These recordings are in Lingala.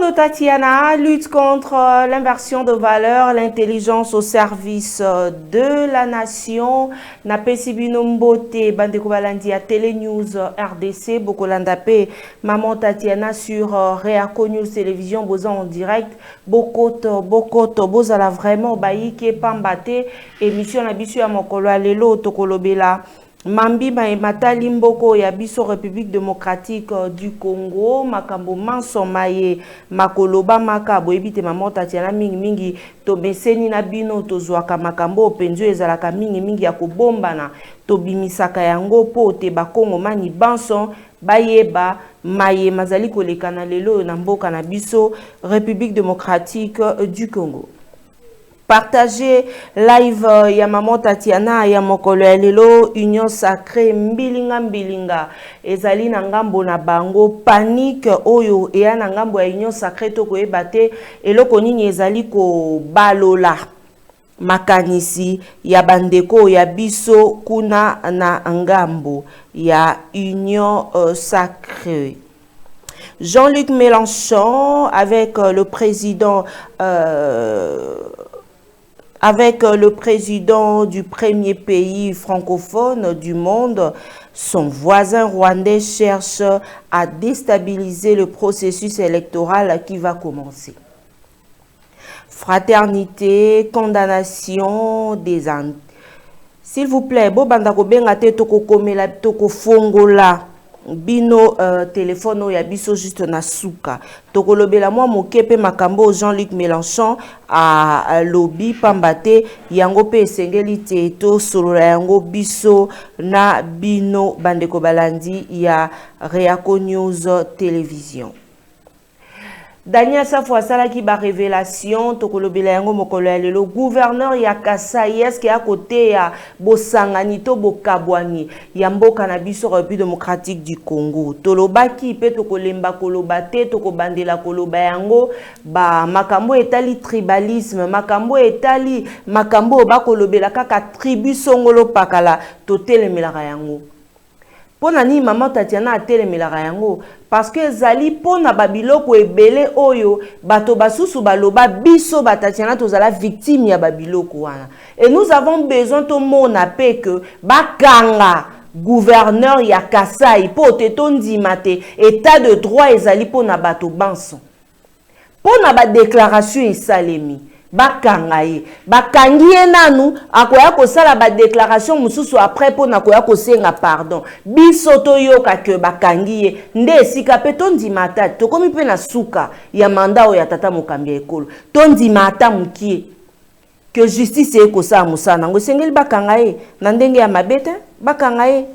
de Tatiana, lutte contre l'inversion de valeur, l'intelligence au service de la nation. Napesi bino mbote bandeko balandi ya Télé News RDC bokolanda pe maman Tatiana sur Réaco News Télévision boza en direct bokoto bozala vraiment bayike pambate émission na biso ya mokolo ya lelo tokolobela Mambi Matali Mboko ya biso République démocratique du Congo makambo manso maye makoloba makabo ebite maman Tatiana mingi to beseni na bino tozwaka makambo penzo ezalaka mingi ya kobombana to bimisaka yango po te bakongo mani banson bayeba maye mazali kolekana lelo na mboka na biso République démocratique du Congo. Partagez live ya maman Tatiana ya mokolo ya lelo union sacrée mbilinga ezali na ngambo na bango panique oyo eya na ngambo ya union sacrée to koyeba te eloko nini ezali ko balola makanisi ya bandeko ya biso kuna na ngambo ya union sacrée. Jean-Luc Mélenchon avec le président du premier pays francophone du monde, son voisin rwandais cherche à déstabiliser le processus électoral qui va commencer. Fraternité, condamnation des Andes. S'il vous plaît, bo bandako bengate toko komela toko fongola. Bino téléphone ya biso juste na suka tokolobela moi mokepe makambo Jean-Luc Mélenchon a lobby pambate yango pe esengeli te to solola yango biso na bino bandeko balandi ya Réaco News Télévision. Daniel Safwa salaki ba révélation tokolobela yango mokolo ya lelo gouverneur ya Kasai eske ya côté ya bosangani to bokabwani ya mboka na biso République démocratique du Congo tolobaki pe tokolemba koloba te tokobandela koloba yango ba makambo etali tribalisme makambo etali makambo bakolobela kaka tribu songolo pakala totelemelaka yango. Pona ni maman Tatiana atelemelaka yango parce que zali pona babiloko ebele oyo bato basusu baloba biso Tatiana tozala victime ya babiloko wana et nous avons besoin to mona pe que bakanga gouverneur ya Kasai po te tondima te état de droit ezali pona bato banso pona ba déclaration esalemi bakangaye bakangie nanu akoya kosala ba déclaration mususu après pona koya kosenga pardon biso to yoka ke bakangie nde esika pe tondima ata tokomi pe na suka ya manda o ya tata mokambi ya ekolo tondima ata mukie que justice ekosala musana ngo sengeli bakangaye na ndenge ya mabete bakangaye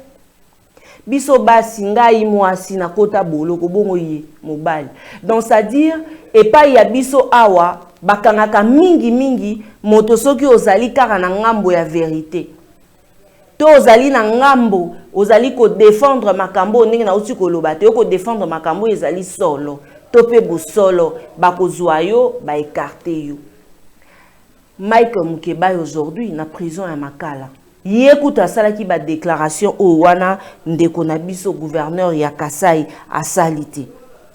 biso basi ngai mwasi na kota boloko bongo ye mobali donc c'est à dire et pas ya biso awa bakangaka mingi moto soki ozali kaka na ngambo ya vérité to ozali na ngambo ozali ko défendre makambo ndenge na uti koloba te ko défendre makambo ezali solo to pe bosolo bakozwa yo ba écarter yo. Mike Mukeba aujourd'hui na prison ya Makala yekuta salaki ba déclaration o wana ndeko na biso gouverneur ya Kasai asalite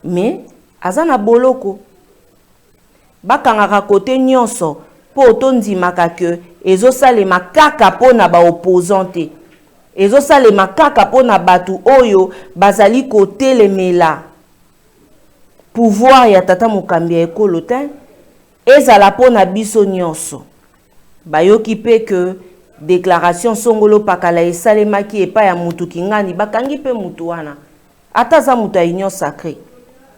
mais azana boloko bakangaka kote nyonso po tondimaka ke ezosalema kaka pona ba opposante ezosalema kaka pona batu oyo bazali kotelemela pouvoir ya tata mokambi ya ekolo te ezala pona biso nyonso bayoki pe ke déclaration songolo pakala esalemaki epa ya mutu kingani bakangi pe mutu wana ata za mutu ya union sacrée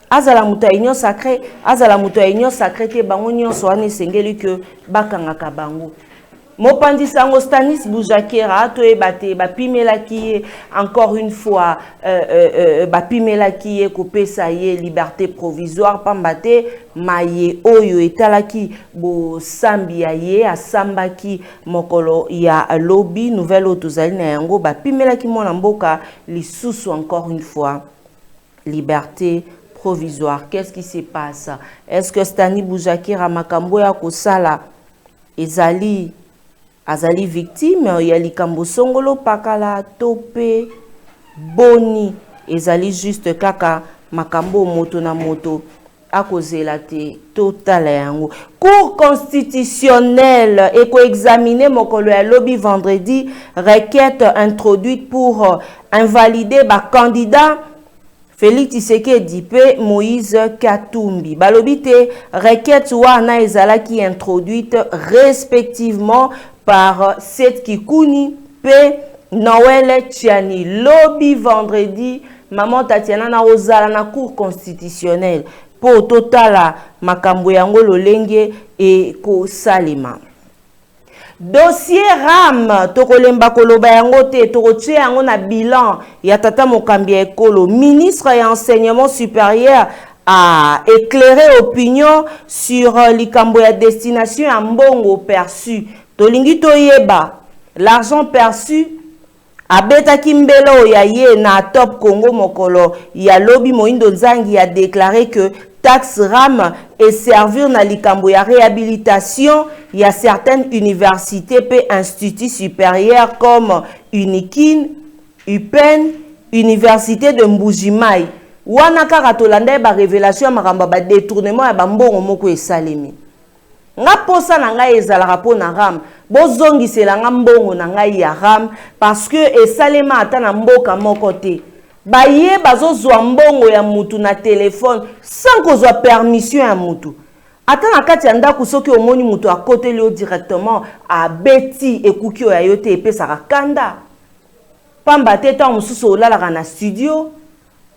azala mutu ya union sacrée azala mutu ya union sacrée te bango nyonso wana esengeli ke bakangaka bango Mopandi sango Stanis Boujakera to ebate bapimelaki ye encore une fois bapimelaki ye kopesa ye liberté provisoire pambate maye oyo etalaki bo sambi ya ye asambaki mokolo ya lobby nouvelle otozali na yango bapimelaki mona mboka lisusu encore une fois liberté provisoire. Qu'est-ce qui se passe? Est-ce que Stanis Boujakera makambo ya kosala ezali azali victime ya likambo songolo pakala tope boni ezali juste kaka makambo moto na moto à cause de la totale. Cour constitutionnelle et co-examiné mokolo ya lobby vendredi requête introduite pour invalider ba candidat Félix Tshisekedi pe Moïse Katumbi. Balobite requête wana ezalaki introduite respectivement par Seth Kikuni pe Noël Tchiani. Lobby vendredi maman Tatiana na ozala na cour constitutionnelle pour totala makambo yango lolenge et ko salima. Dossier RAM tokolemba koloba yango te tokotie yango na bilan ya tata mokambi ekolo. Ministre et enseignement supérieur a éclairé opinion sur likambo ya destination ya mbongo perçu. Tolingi toyeba l'argent perçu Abeta Kimbelo ya ye na Top Congo mokolo ya Lobi Moindo Nzangi a déclaré que taxe RAM et servir na likambo ya réhabilitation ya certaines universités et instituts supérieurs comme Unikin, UPEN, Université de Mbujimai. Wana kaka tolanda ba révélation makamba ba détournement ya bambongo moko esalemi. Nga posa na ngai ezalaka po na RAM bozongisela nga mbongo na ngai ya RAM parce que esalema ata na mboka moko te baye bazozwa mbongo ya mutu na telefone sans kozwa permission ya mutu ata na kati ya ndako soki omoni mutu akoteli yo directement abeti ekuki oyo ya yo te epesaka kanda pamba te ntango mosusu olalaka na studio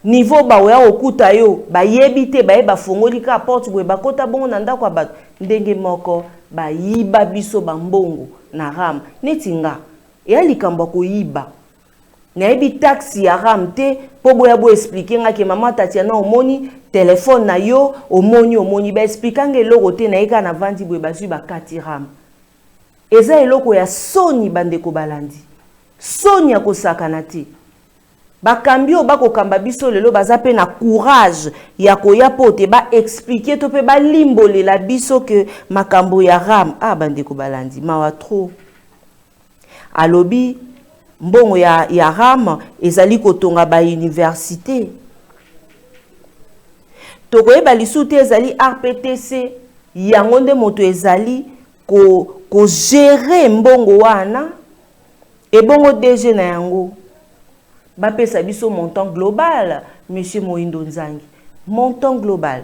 niveau baoya okuta yo bayebi te baye bafongoli ka porte boye bakota bongo na ndako ya bato ndenge moko bayiba biso bambongo na RAM neti nga eya likambo koyiba nayebi taxi ya RAM te po boya bo expliquer nga ke mama Tatiana omoni telefone na yo omoni ba expliquer nga eloko te na yeka na vandi boye bazwi bakati RAM eza eloko ya soni bandeko balandi soni ya kosakana te bakambi o bako kamba biso lelo baza pe na courage ya koya pote ba expliquer to pe ba limbole la biso que makambo ya RAM bandeko balandi mawa trop alobi mbongo ya RAM ezali kotonga ba université tokoyeba lisu te ezali RPTC yango nde moto ezali ko gérer mbongo wana e bongo DG na yango bapesa biso montant global monsieur Moindo Nzangi montant global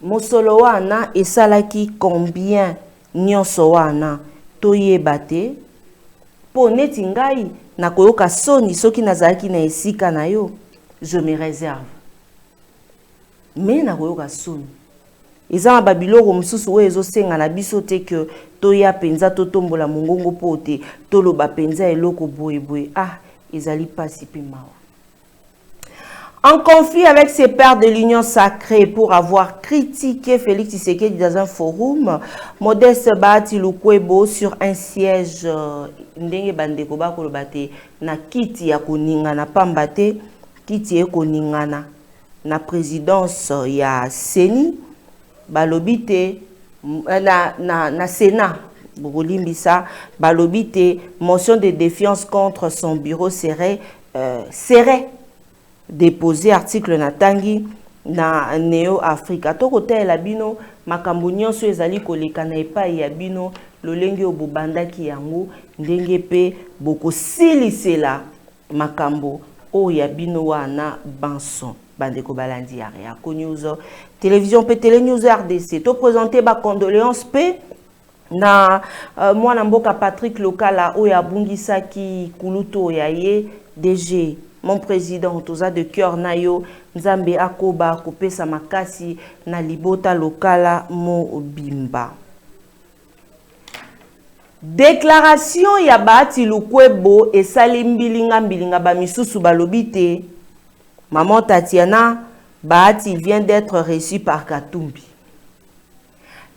mosolo wana esalaki combien nyonso wana toyeba te po neti ngai na koyoka soni soki nazalaki na esika na yo je me réserve mais na koyoka soni eza na babiloko mosusu oyo ezosenga na biso te ke toya penza totombola mongongo po te toloba penza eloko boye ezali pasi pe mawa. En conflit avec ses pairs de l'Union sacrée pour avoir critiqué Félix Tshisekedi dans un forum, Modeste Bahati Lukwebo sur un siège ndenge bandeko bakolobate na kiti ya koningana pambate kiti ya koningana na présidence ya Seni balobite na Sénat Bolimbisa balobite motion de défiance contre son bureau serait déposé article natangi na Neo Africa tokote la bino makambo nyonso ezali koleka na epai ya bino lolenge obubandaki yango ndenge pe boko silisela makambo o ya bino wana banson bandeko balandi ya News télévision pe télé news RDC to présenter ba condoléances pe na mwana mboka Patrick Lokala oya bungisaki kuluto ya ye DG mon président toza de cœur na yo nzambe akoba kopesa makasi na libota Lokala mo bimba. Déclaration ya Bahati Lukwebo esali mbilinga ba misusu balobite maman Tatiana Bahati vient d'être reçue par Katumbi.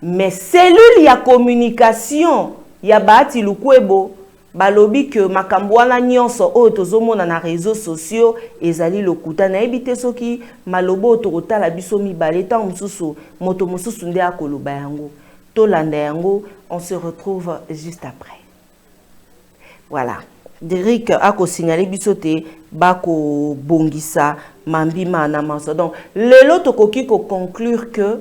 Mais cellule ya communication ya Bahati Lukwebo balobi que makambo wana nyonso oyo tozomona na réseaux sociaux ezali lokuta na ebite soki malobo tokotala biso mibale ta mosusu moto mosusu nde akoloba yango tolanda yango on se retrouve juste après. Voilà. Derrick a signalé bisote bako bongisa mambima na manso. Donc lelo tokoki ko conclure que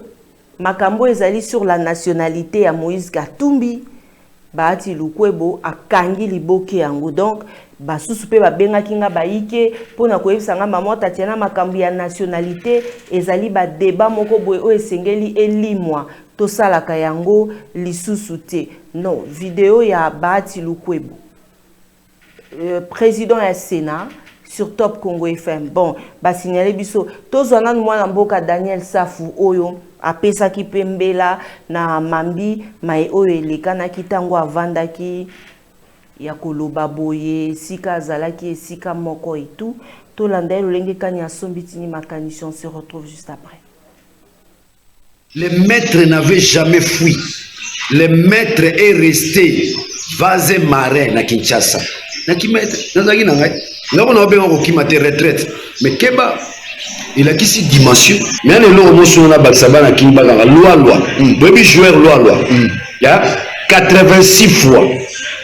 makambo ezali sur la nationalité ya Moïse Katumbi baati lukwebo akangi liboke yango. Donc basusu pe babenga kinga baike pona koyebisanga mama Tatiana makambo ya nationalité ezali ba débat moko boye o esengeli elimwa to salaka yango lisusu te. Non, vidéo ya baati lukwebo président du Sénat sur Top Congo FM. Bon, ba signalé biso tozana mwana mboka Daniel Safu oyo apesa ki pembela na mambi mai oyo elekana kitango avandaki ya koloba boye sika zalaki sika moko et tout. Tolanda lolenge kanya sombitini makanisho, on se retrouve juste après. Le maître n'avait jamais fui. Le maître est resté vase marin na Kinshasa. Na kimaître, nazaki na ngai. Ngako na benga ko kimate retraite. Mais keba il a qu'ici dimension. Mais on est là au moins na baksaba na kimba na loi. Baby joueur loi. Ya 86 fois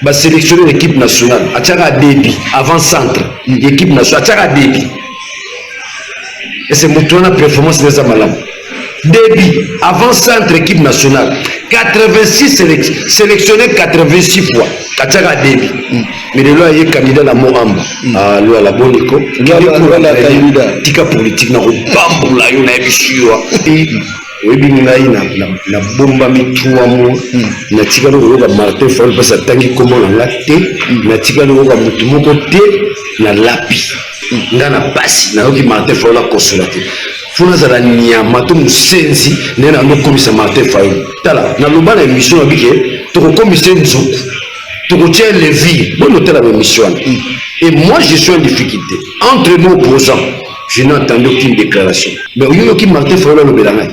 ba sélectionner l'équipe nationale. Atchaka débit avant centre. L'équipe nationale atchaka débit. Et c'est motona performance des amalam. Débit avant centre équipe nationale. 86 sélectionné 86 fois. Kataka débit. Mais le loi est candidat à Mohamba. Ah, lui à la bonne école. Tika politique na bambo la yo na ebishiwa. Webi ngai na bomba mituwa mo. Na tika lo ko Martin Fayulu parce que tangi komo na ngate. Na tika lo ko mutu moko te na lapi. Ngana pasi na yoki Martin Fayulu la consolate. Funa zala nyama to musenzi nena no komisa Martin Fayulu. Tala na lobana émission abike to ko komisa nzuku. Tu retiens les vies. Bonne hôtel à la mission. Et moi, je suis en difficulté. Entre nos opposants, je n'ai entendu aucune déclaration. Mais il y a qui Martin Fayulu le bédanga.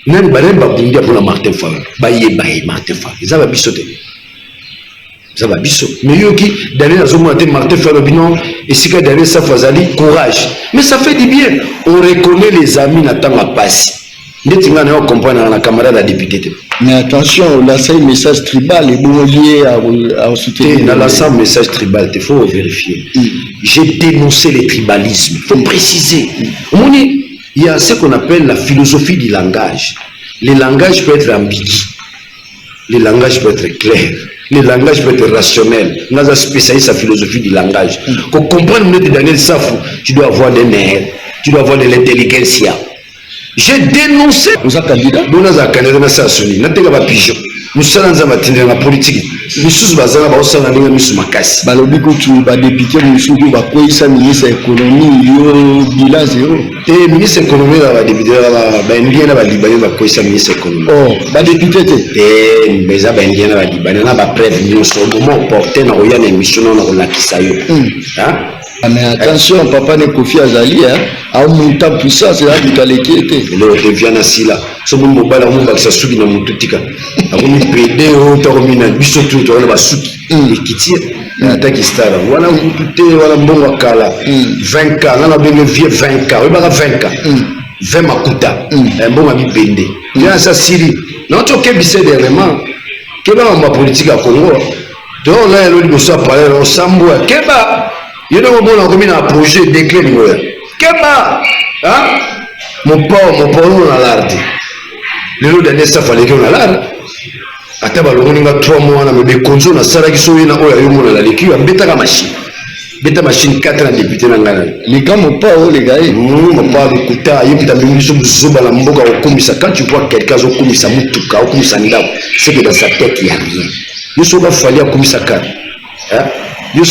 Nan barem ba bundia pour la Martin Fayulu. Baye Martin Fayulu. Ça va bisoter. Ça va bisoter. Mais il y a qui d'aller dans un moment Martin Fayulu binon et si que d'aller ça fazali courage. Mais ça fait du bien. On reconnaît les amis n'attend à passer. On comprend la camarade la députée. Mais attention, là c'est un message tribal et bon lié à soutenir. Dans là c'est un message tribal, il faut vérifier. J'ai dénoncé le tribalisme. Il faut préciser. Il y a ce qu'on appelle la philosophie du langage. Le langage peut être ambigu. Le langage peut être clair. Le langage peut être rationnel. On a spécialisé sa philosophie du langage. Pour comprendre le Daniel Safou, tu dois avoir des nerfs, tu dois avoir de l'intelligentsia. J'ai dénoncé nos candidats. Nous avons candidat na sasuni. Na tenga ba pigeon. Nous sommes dans la politique. Nous sommes bazana ba osana ndenge nous sommes makasi. Balobi ko tu ba député nous sommes ba koisa ministre économie yo bilan zéro. Et ministre économie ba député ba indien ba libanais ba koisa ministre économie. Oh, ba député te. Mais ça ba indien ba libanais na ba preuve nous sommes moment porter na roya na émission na rolakisa yo. Hein? Mais attention, papa ne confie à Zali, à montant puissance, là, du taléquité. Et là, on revient à Sila. Ce que je vais vous dire, c'est que je suis en Toutika. Je vais vous péder, je vais vous bisotou, je vais vous souki. Et qui tire, attaque qui star. Voilà, vous écoutez, voilà, bon wakala. 20 cas, on a bien vieux 20 cas. On va 20 cas. 20 makuta. Un bon ami bendé. Il y a ça, Siri. Non, tu as qu'un bissé dernièrement. Quelle est ma politique à Congo? Donc là, il y a le soir parler, on s'emboie. Keba! Il y a un commune à projet déclin. Keba! Hein? Mon père, on a l'arde. Le lot d'année, ça fallait qu'on a l'arde. Attends, on a 3 mois, on a des consos, on a salaki soye na oya yo mona la l'équipe, on bêta la machine. Bêta machine 4 ans député na ngana. Les gars, mon père, les gars, mon père, le kuta, il y a des gens qui sont dans la mboka au komisa. Quand tu vois quelqu'un au komisa mutuka, au komisa ndao, c'est que dans sa tête, il n'y a rien. Il y a fallu à komisa kan. Hein? Il y a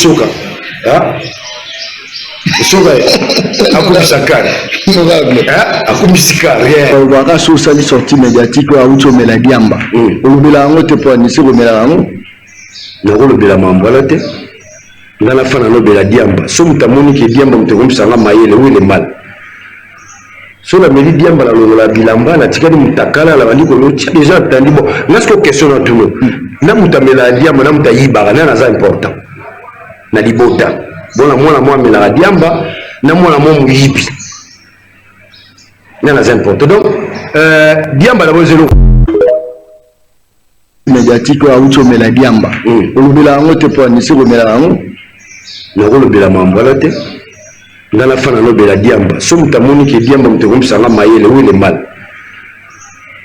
Soga akumisakari akumisikari waka so sali sortie médiatique wa uto mela diamba olobela ngo te po ni se komela ngo nako lobela mambala te ngana fana lobela diamba so mutamoni ke diamba mutekomisa mayele ou le mal so la meli diamba la lola bilamba na tikali mutakala la bandi ko déjà tandi bon ngasko question na tout na mutamela diamba na mutayiba na za important na libota bon la moi mais la diamba na moi muyibi na c'est important donc diamba la bozelo médiatique wa uto mela diamba olobela ngo te po ni se komela ngo nakolobela mambo wana te nga na fana nobela diamba so moto amoni ke diamba moto ekomisanga mayele oyo ele mbala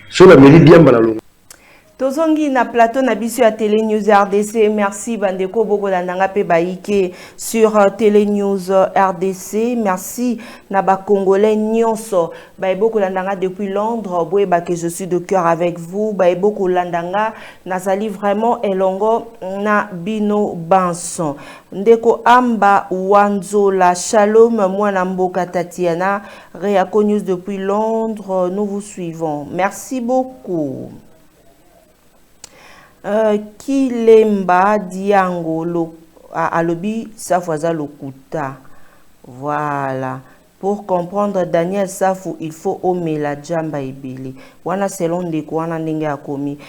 so nameli diamba na longo. Tozongi na plateau na biso ya Télé News RDC. Merci bandeko bokolandanga pe baike sur Télé News RDC. Merci na ba congolais nyonso ba bokolandanga depuis Londres. Boyeba que je suis de cœur avec vous. Ba bokolandanga nazali vraiment elongo na bino banson. Ndeko Amba Wanzola, shalom mwana mboka Tatiana, Réaco News depuis Londres. Nous vous suivons. Merci beaucoup. Kilemba Diango alobi Safoza Lokuta. Voilà. Pour comprendre Daniel Safou, il faut omela jamba ebele. Wana selon ndeko wana ndenge akomi.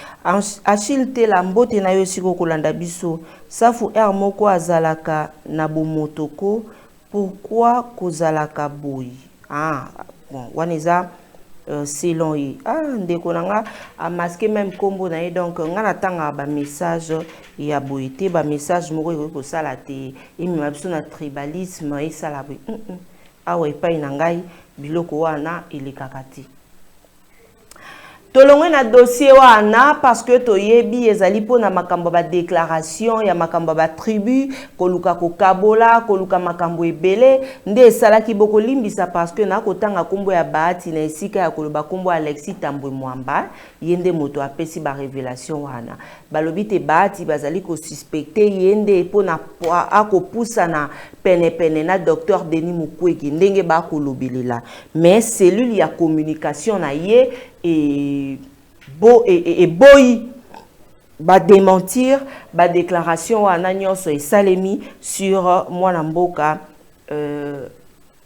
Achille te la mbote na yo siko kolanda biso. Safou moko azalaka na bomotoko. Pourquoi kozalaka boy? Ah, bon, wana eza selon yi. Ah, ndeko nanga a masqué même combo na ye, donc ngana tanga ba message ya boyete ba message moko ko sala te et mi mabso na tribalisme et sala boy. Awa epai na ngai biloko wana elekaka te. Tolongwe na dossier wana parce que toyebi ezali po na makambo ba déclaration ya makambo ba tribu koluka ko kabola koluka makambo ebele nde esalaki boko limbisa parce que na kotanga kombo ya Bahati na esika ya koloba kombo Alexis Tambwe Mwamba yende moto apesi ba révélation wana balobi te Bahati bazali ko suspecter yende po na akopusa na pene na docteur Denis Mukwege ndenge ba kolobelela mais cellule ya communication na ye et boy ba démentir ba déclaration wana nyonso et salemi sur mwana mboka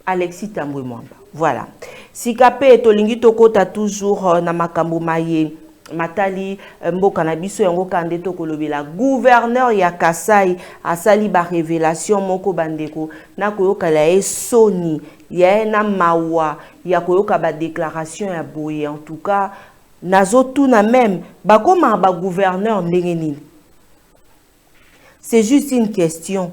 Alexis Tambwe Mwamba. Voilà. Sikape tolingi tokota toujours na makambo maye matali mboka na biso yango kande tokolobela gouverneur ya Kasai asali ba révélation moko bandeko na koyoka la soni ya na mawa ya koyoka ba déclaration ya boye en tout cas nazo tout na même bakoma ba gouverneur ndenge nini. C'est juste une question.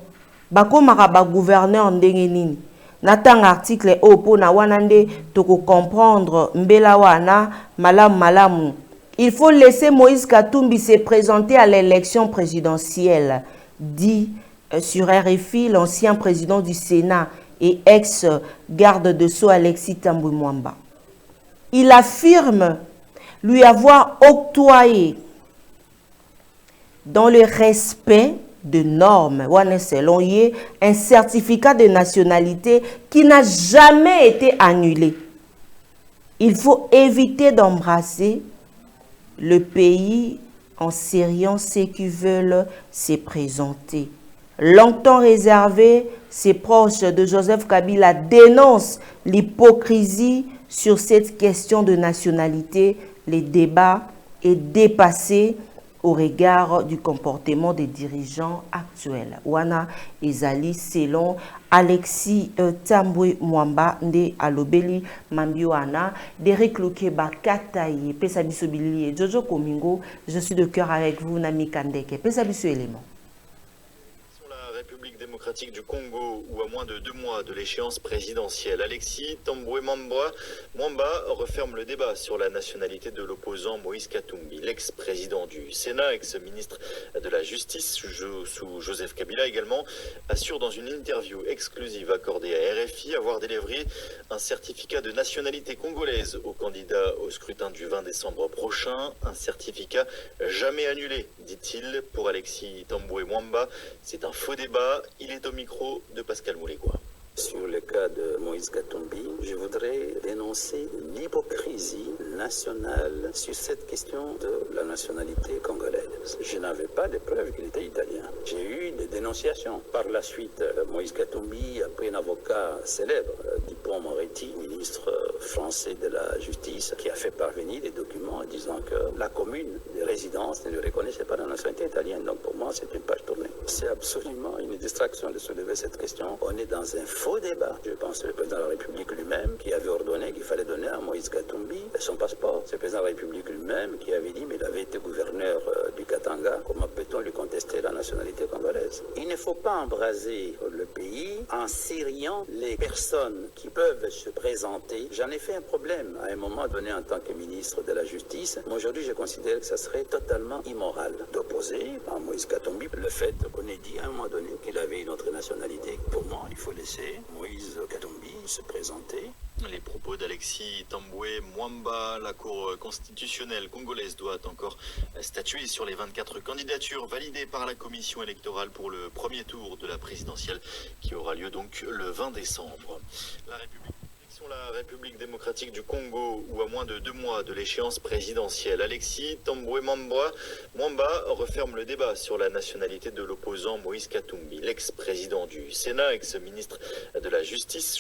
Bakoma ba gouverneur ndenge nini. Natang article opo na wanande toko comprendre mbela wana malamu. Il faut laisser Moïse Katumbi se présenter à l'élection présidentielle, dit sur RFI l'ancien président du Sénat et ex-garde de Sceaux Alexis Tambwe Mwamba. Il affirme lui avoir octroyé, dans le respect de normes, selon lui, un certificat de nationalité qui n'a jamais été annulé. Il faut éviter d'embrasser le pays en seriant ceux qui veulent se présenter. Longtemps réservé, ses proches de Joseph Kabila dénoncent l'hypocrisie sur cette question de nationalité. Le débat est dépassé au regard du comportement des dirigeants actuels. Wana ezali selon Alexis Tambwe Mwamba nde alobeli mambiwana Derek Lukeba Kataye pesa biso bilili Jojo Komingo, je suis de cœur avec vous Nami Kandeke pesa biso élément. République démocratique du Congo ou à moins de 2 mois de l'échéance présidentielle. Alexis Tambwe Mwamba referme le débat sur la nationalité de l'opposant Moïse Katumbi. L'ex-président du Sénat, ex-ministre de la Justice sous Joseph Kabila également, assure dans une interview exclusive accordée à RFI avoir délivré un certificat de nationalité congolaise au candidat au scrutin du 20 décembre prochain. Un certificat jamais annulé, dit-il, pour Alexis Tambwe Mwamba. C'est un faux débat. Il est au micro de Pascal Moulégois. Sur le cas de Moïse Katumbi, je voudrais dénoncer l'hypocrisie nationale sur cette question de la nationalité congolaise. Je n'avais pas de preuves qu'il était italien. J'ai eu des dénonciations. Par la suite, Moïse Katumbi a pris un avocat célèbre, Dupond Moretti, ministre français de la justice qui a fait parvenir des documents en disant que la commune de résidence ne lui reconnaissait pas la nationalité italienne. Donc pour moi, c'est une page tournée. C'est absolument une distraction de soulever cette question. On est dans un faux débat. Je pense que le président de la République lui-même qui avait ordonné qu'il fallait donner à Moïse Katumbi son passeport. C'est le président de la République lui-même qui avait dit, mais il avait été gouverneur du Katanga, comment peut-on lui contester la nationalité congolaise? Il ne faut pas embraser le pays en sériant les personnes qui peuvent se présenter. J'en ai fait un problème à un moment donné en tant que ministre de la Justice. Mais aujourd'hui, je considère que ça serait totalement immoral d'opposer à Moïse Katumbi le fait qu'on ait dit à un moment donné qu'il avait une autre nationalité. Pour moi, il faut laisser Moïse Katumbi se présenter. Les propos d'Alexis Tambwe Mwamba, la Cour constitutionnelle congolaise doit encore statuer sur les 24 candidatures validées par la commission électorale pour le premier tour de la présidentielle qui aura lieu donc le 20 décembre. La République démocratique du Congo, où à moins de 2 mois de l'échéance présidentielle, Alexis Tambwe Mwamba referme le débat sur la nationalité de l'opposant Moïse Katumbi. L'ex-président du Sénat, ex-ministre de la Justice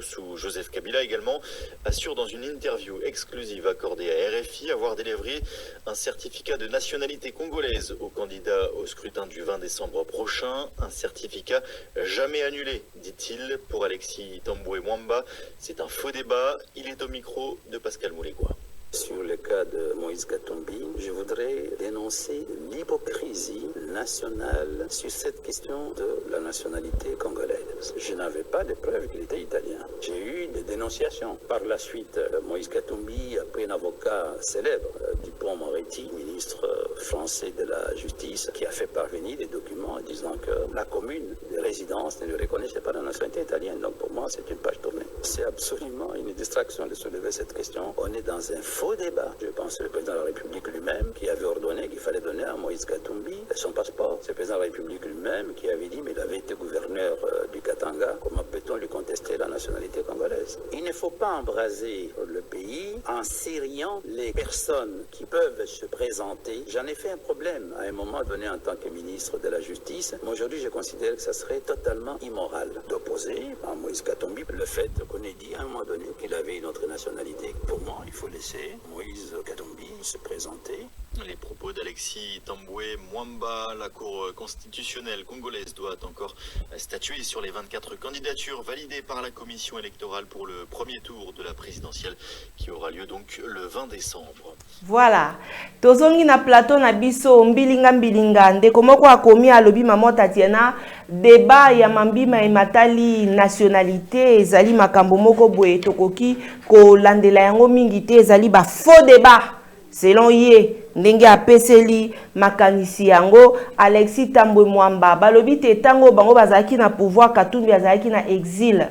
sous Joseph Kabila également, assure dans une interview exclusive accordée à RFI avoir délivré un certificat de nationalité congolaise au candidat au scrutin du 20 décembre prochain. Un certificat jamais annulé, dit-il. Pour Alexis Tambwe Mwamba, c'est un faux débat. Il est au micro de Pascal Moulégois. Sur le cas de Moïse Katumbi, je voudrais dénoncer l'hypocrisie nationale sur cette question de la nationalité congolaise. Je n'avais pas de preuves qu'il était italien. J'ai eu des dénonciations. Par la suite, Moïse Katumbi a pris un avocat célèbre, Dupond-Moretti, ministre français de la Justice, qui a fait parvenir des documents en disant que la commune de résidence ne lui reconnaissait pas la nationalité italienne. Donc pour moi, c'est une page tournée. C'est absolument une distraction de soulever cette question. On est dans un faux débat. Je pense que le président de la République lui-même qui avait ordonné qu'il fallait donner à Moïse Katumbi son passeport. C'est le président de la République lui-même qui avait dit, mais il avait été gouverneur du Katanga, comment peut-on lui contester la nationalité congolaise? Il ne faut pas embraser le pays en sériant les personnes qui peuvent se présenter. J'en ai fait un problème à un moment donné en tant que ministre de la Justice. Mais aujourd'hui, je considère que ça serait totalement immoral d'opposer à Moïse Katumbi le fait qu'on ait dit à un moment donné qu'il avait une autre nationalité. Pour moi, il faut laisser Moïse Katumbi se présenter. Les propos d'Alexis Tambwe Mwamba, la Cour constitutionnelle congolaise doit encore statuer sur les 24 candidatures validées par la commission électorale pour le premier tour de la présidentielle qui aura lieu donc le 20 décembre. Voilà. Tozongi na plateau na biso mbilinga ndeko moko akomi alobi mama Tatiana débat ya mambima ematali nationalité ezali makambo moko boye tokoki ko landela yango mingi te ezali ba faux débat selon ye ndenge apeseli makanisi yango. Alexis Tambwe Mwamba balobi te tango bango bazaki na pouvoir Katumbi azaki na exil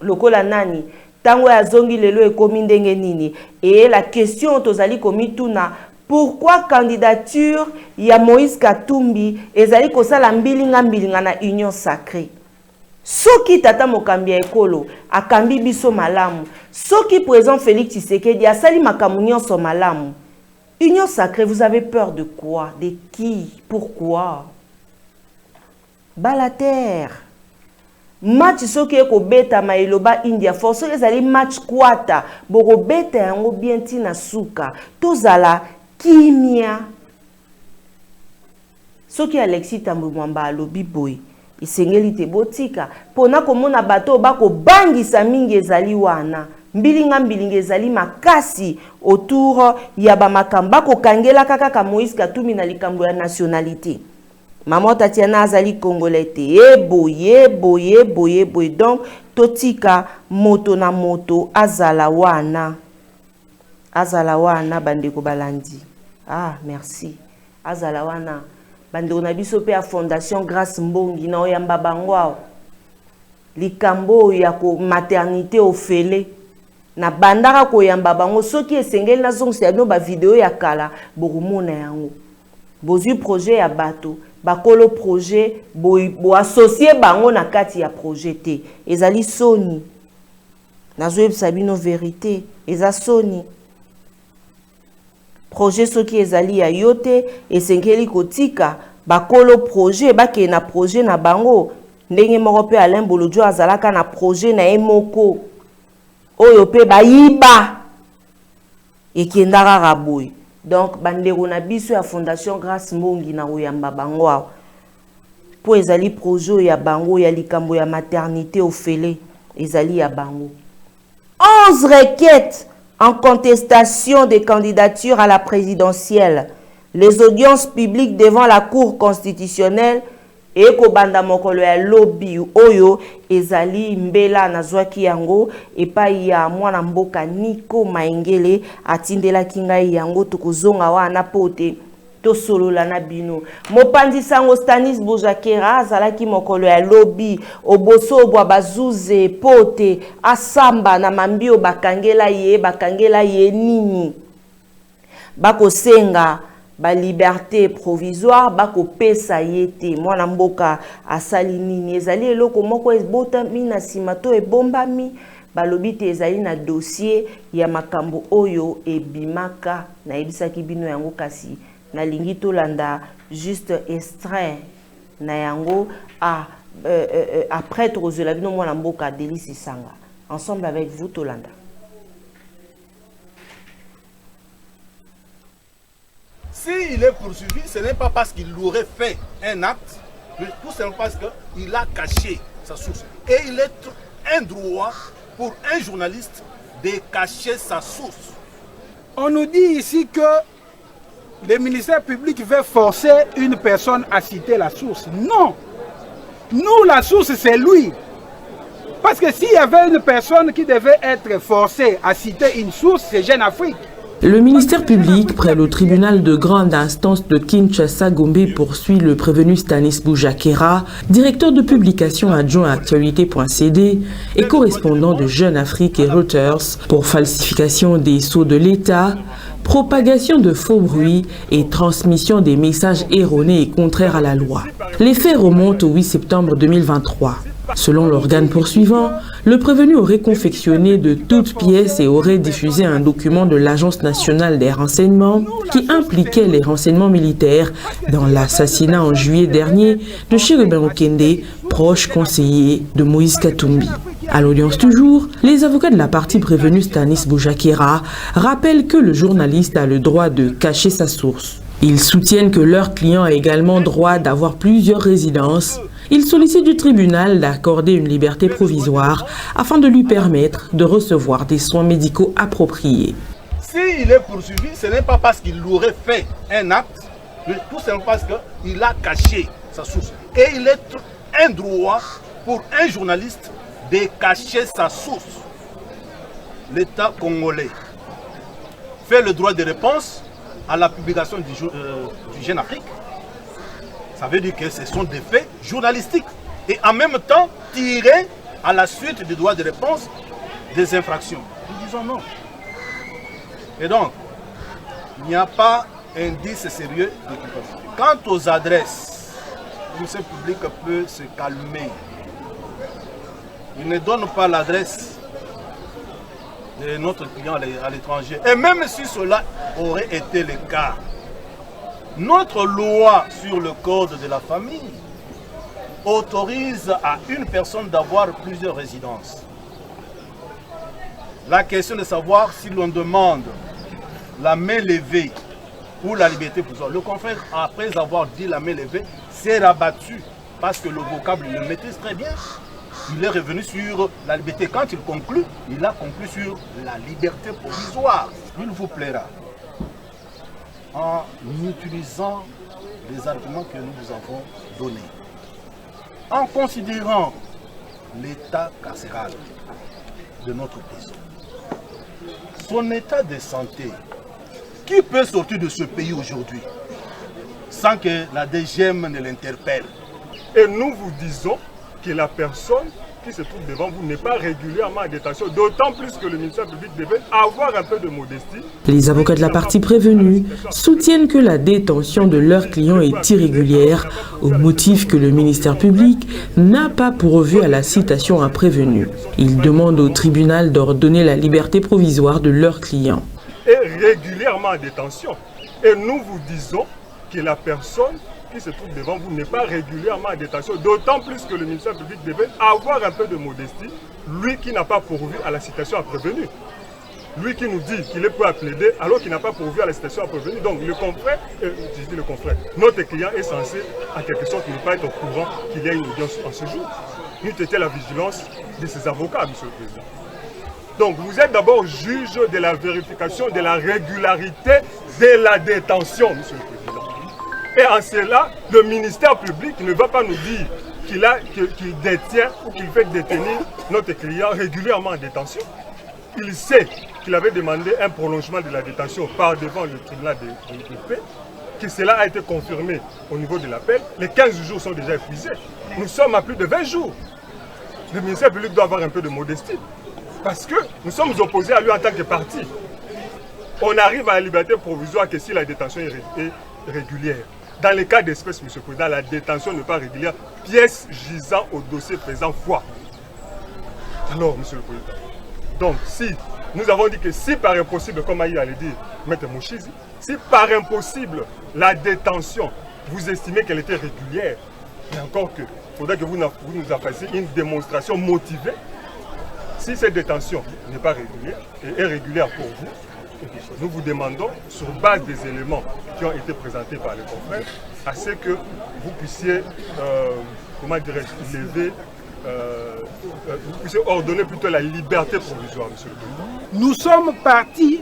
lokola nani tango ya zongi lelo ekomi ndenge nini. Et la question tozali komi tuna pourquoi candidature ya Moïse Katumbi ezali kosala mbilinga na union sacrée. Soki tata mokambi ya ekolo akambi biso malamu, soki président Félix Tshisekedi asali makambo nyonso malamu, union sacrée, vous avez peur de quoi? De qui? Pourquoi? Balater. Match soki eko beta mailoba India force ezali match kwata boko beta yango bien tina suka tozala kimia. Soki Alexis Tambwe Mwamba alobi boy isengeli te botika pona komona bato bako bangisa mingi ezali wana mbilinga ezali makasi autour ya bamakamba ko kangela kaka Moïse Katumbi na likambo ya nationalité. Maman Tatiana azali congolais te boye donc totika moto na moto azala wana bandeko balandi. Ah merci azala wana bandeko na biso pe a fondation Grâce Mbongi na oyamba bango likambo ya ko maternité ofele na bandaka ko yamba bango soki esengeli na zongsi ya no ba video ya kala bokumona yango bozui projet ya bato bakolo projet bo associer bango na kati ya projet te ezali soni nazo sabino vérité eza soni projet soki ezali ya yote esengeli kotika bakolo projet bake na projet na bango ndenge moko pe Alain Bolodjo azalaka na projet na emoko oyo pe bayiba ekendaka raboy. Donc bandeko na biso ya Fondation Grâce Mbongi na oyamba bango awa po ezali projet ya bango ya likambo ya maternité ofele ezali ya bango. 11 requêtes en contestation des candidatures à la présidentielle. Les audiences publiques devant la Cour constitutionnelle et kobanda mokolo ya lobby oyo ezali mbela nazwaki yango epai ya mwana mboka Nico Maengele atindela kingai yango tukozonga wana pote to solola na bino. Mopanzi sango Stanis Bujakera azalaki mokolo ya lobby oboso bwa bazuze pote asamba na mambio bakangela ye nini bako senga ba liberté provisoire bako pesa yete mwana mboka asali nini ezali eloko moko ebota mina simato ebombami balobi te ezali na dossier ya makambo oyo ebimaka na ebisaki bino yango kasi na lingi tolanda juste extrait na yango après tozela bino mwana mboka Délice Sanga ensemble avec vous tolanda. S'il est poursuivi, ce n'est pas parce qu'il aurait fait un acte, mais tout simplement parce qu'il a caché sa source. Et il est un droit pour un journaliste de cacher sa source. On nous dit ici que le ministère public veut forcer une personne à citer la source. Non! Nous, la source, c'est lui. Parce que s'il y avait une personne qui devait être forcée à citer une source, c'est Jeune Afrique. Le ministère public, près le tribunal de grande instance de Kinshasa-Gombe, poursuit le prévenu Stanis Bujakera, directeur de publication adjoint à Actualité.cd et correspondant de Jeune Afrique et Reuters, pour falsification des sceaux de l'État, propagation de faux bruits et transmission des messages erronés et contraires à la loi. Les faits remontent au 8 septembre 2023. Selon l'organe poursuivant, le prévenu aurait confectionné de toutes pièces et aurait diffusé un document de l'Agence nationale des renseignements qui impliquait les renseignements militaires dans l'assassinat en juillet dernier de Chérubin Okende, proche conseiller de Moïse Katumbi. À l'audience du jour, les avocats de la partie prévenue Stanis Bujakera rappellent que le journaliste a le droit de cacher sa source. Ils soutiennent que leur client a également droit d'avoir plusieurs résidences. Ils sollicitent du tribunal d'accorder une liberté provisoire afin de lui permettre de recevoir des soins médicaux appropriés. S'il est poursuivi, ce n'est pas parce qu'il aurait fait un acte, mais tout simplement parce qu'il a caché sa source. Et il est un droit pour un journaliste de cacher sa source. L'État congolais fait le droit de réponse à la publication du Jeune Afrique. Ça veut dire que ce sont des faits journalistiques et en même temps tirés à la suite du droit de réponse des infractions. Nous disons non. Et donc, il n'y a pas indice sérieux de culpabilité. Quant aux adresses, le ministère public peut se calmer. Il ne donne pas l'adresse de notre client à l'étranger. Et même si cela aurait été le cas, notre loi sur le code de la famille autorise à une personne d'avoir plusieurs résidences. La question de savoir si l'on demande la main levée ou la liberté provisoire. Le confrère, après avoir dit la main levée, s'est rabattu parce que le vocable il le maîtrise très bien. Il est revenu sur la liberté. Quand il conclut, il a conclu sur la liberté provisoire. Il vous plaira, en utilisant les arguments que nous vous avons donnés, en considérant l'état carcéral de notre pays, son état de santé, qui peut sortir de ce pays aujourd'hui sans que la DGM ne l'interpelle? Et nous vous disons que la personne qui se trouve devant vous n'est pas régulièrement en détention, d'autant plus que le ministère public devait avoir un peu de modestie. Les avocats de la partie prévenue soutiennent que la détention de leurs clients est irrégulière, au motif que le ministère public n'a pas pourvu à la citation à prévenu. Ils demandent au tribunal d'ordonner la liberté provisoire de leurs clients. Est régulièrement en détention. Et nous vous disons que la personne qui se trouve devant vous n'est pas régulièrement en détention, d'autant plus que le ministère public devait avoir un peu de modestie, lui qui n'a pas pourvu à la citation à prévenu. Lui qui nous dit qu'il est prêt à plaider alors qu'il n'a pas pourvu à la citation à prévenu. Donc le confrère, je dis le confrère, notre client est censé en quelque sorte ne pas être au courant qu'il y a une audience en ce jour. Nous était la vigilance de ses avocats, monsieur le Président. Donc vous êtes d'abord juge de la vérification de la régularité de la détention, monsieur le Président. Et en cela, le ministère public ne va pas nous dire qu'il détient ou qu'il fait détenir notre client régulièrement en détention. Il sait qu'il avait demandé un prolongement de la détention par devant le tribunal de paix, que cela a été confirmé au niveau de l'appel. Les 15 jours sont déjà épuisés. Nous sommes à plus de 20 jours. Le ministère public doit avoir un peu de modestie. Parce que nous sommes opposés à lui en tant que parti. On arrive à la liberté provisoire que si la détention est régulière. Dans les cas d'espèce, M. le Président, la détention n'est pas régulière. Pièce gisant au dossier faisant foi. Alors, M. le Président, donc si nous avons dit que si par impossible, comme Aïe allait dire, Maître Mouchizi, si par impossible la détention, vous estimez qu'elle était régulière, mais encore que, il faudrait que vous nous en fassiez une démonstration motivée. Si cette détention n'est pas régulière et est régulière pour vous, nous vous demandons, sur base des éléments qui ont été présentés par les confrères, à ce que vous puissiez, comment dirais-je, lever, vous puissiez ordonner plutôt la liberté provisoire, monsieur le Président. Nous sommes partis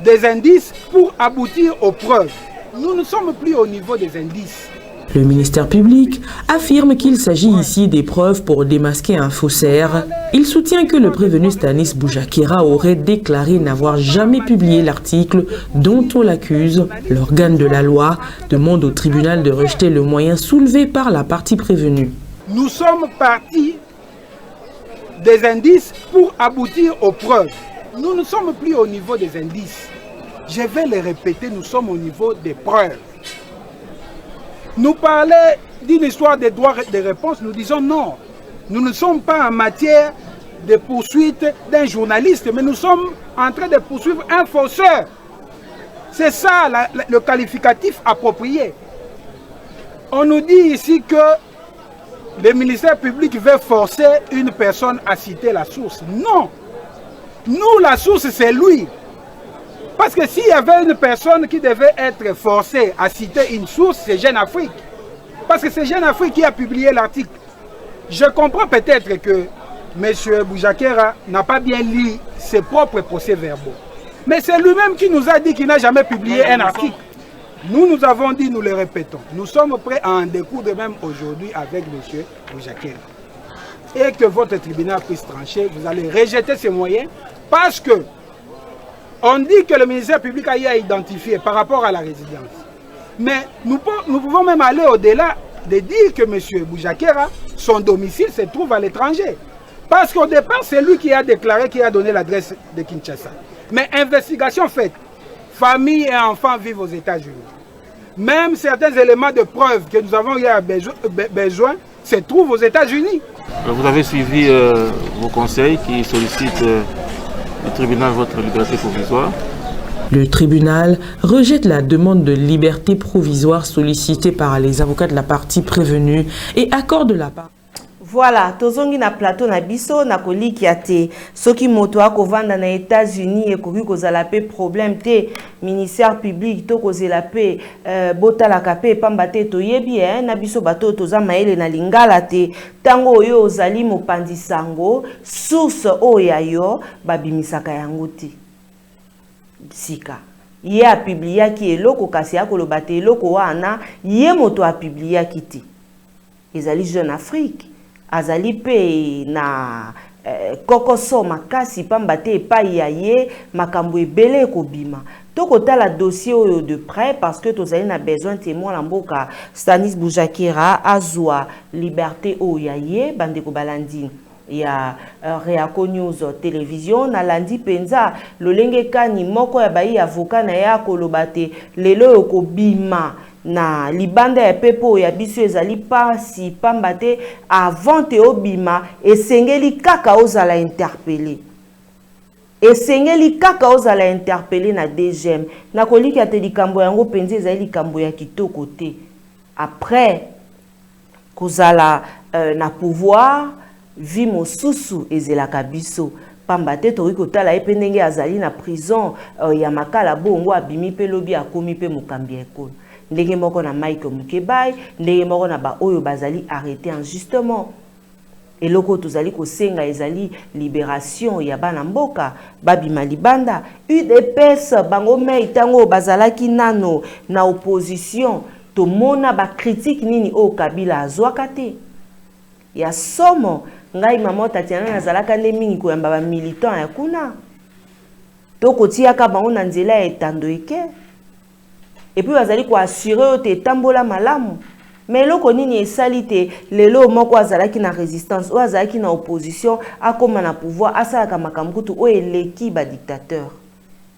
des indices pour aboutir aux preuves. Nous ne sommes plus au niveau des indices. Le ministère public affirme qu'il s'agit ici des preuves pour démasquer un faussaire. Il soutient que le prévenu Stanis Boujakera aurait déclaré n'avoir jamais publié l'article dont on l'accuse. L'organe de la loi demande au tribunal de rejeter le moyen soulevé par la partie prévenue. Nous sommes partis des indices pour aboutir aux preuves. Nous ne sommes plus au niveau des indices. Je vais le répéter, nous sommes au niveau des preuves. Nous parlons d'une histoire de droits et de réponse, nous disons non. Nous ne sommes pas en matière de poursuite d'un journaliste, mais nous sommes en train de poursuivre un fausseur. C'est ça le qualificatif approprié. On nous dit ici que le ministère public veut forcer une personne à citer la source. Non. Nous, la source, c'est lui. Parce que s'il y avait une personne qui devait être forcée à citer une source, c'est Jeune Afrique. Parce que c'est Jeune Afrique qui a publié l'article. Je comprends peut-être que M. Boujakera n'a pas bien lu ses propres procès-verbaux. Mais c'est lui-même qui nous a dit qu'il n'a jamais publié un article. Nous avons dit, nous le répétons, nous sommes prêts à en découdre même aujourd'hui avec M. Boujakera. Et que votre tribunal puisse trancher, vous allez rejeter ces moyens parce que on dit que le ministère public a identifié par rapport à la résidence. Mais nous pouvons même aller au-delà de dire que M. Boujakera, son domicile se trouve à l'étranger. Parce qu'au départ, c'est lui qui a déclaré, qui a donné l'adresse de Kinshasa. Mais investigation faite, famille et enfants vivent aux États-Unis. Même certains éléments de preuve que nous avons eu besoin se trouvent aux États-Unis. Vous avez suivi vos conseils qui sollicitent le tribunal votre liberté provisoire. Le tribunal rejette la demande de liberté provisoire sollicitée par les avocats de la partie prévenue et accorde la part. Voilà, tozongi na plateau na biso na koliki te soki moto akovanda na États-Unis et koki kozala pe problème te ministère public to kozela pe botala kape pamba te toyebi na biso bato toza maele na lingala te tango oyo ozali mopandi sango source oya yo babimisaka yango te sika ye a publia ki eloko kasi akoloba te eloko wana ye moto a publia ki te ezali Jeune Afrique azali pe na kokoso makasi pamba te epai ya ye makambo ebele ekobima tokotala dossier oyo de près parce que tozali na besoin témoin na mboka Stanis Boujakera azwa liberté oyo ya ye bandeko balandi ya Reaco News télévision na landi penza lolenge kani moko ya bayi avocat na ya koloba te lelo ekobima na libanda ya pepo ya biso ezali pasi pamba te avant te obima esengeli kaka ozala interpellé esengeli kaka ozala interpellé na DGM nakoliki ate likambo yango penzi ezali likambo ya kitoko te après kozala na pouvoir vi mosusu ezelaka biso pamba te tokoki kotala ye mpe ndenge azali na prison ya makala bongo abimi mpe lobi akomi mpe mokambi ya ekolo ndenge moko na Mike Mukebai ndenge moko na baoyo bazali arrêté injustement eloko tozali kosenga ezali libération ya bana mboka babima libanda UDPS bango mei tango bazalaki nano na opposition tomona ba critique nini o Kabila azwaka te ya somo ngai mama Tatiana nazalaka nde mingi koyamba ba militant ya kuna tokotiaka bango na nzela ya etando eke et puis bazali ko assurer te tambola malamu mais loko nini esali te lelo moko azalaki na résistance ou azalaki na opposition akoma na pouvoir asalaka makambo kutu o eleki ba dictateur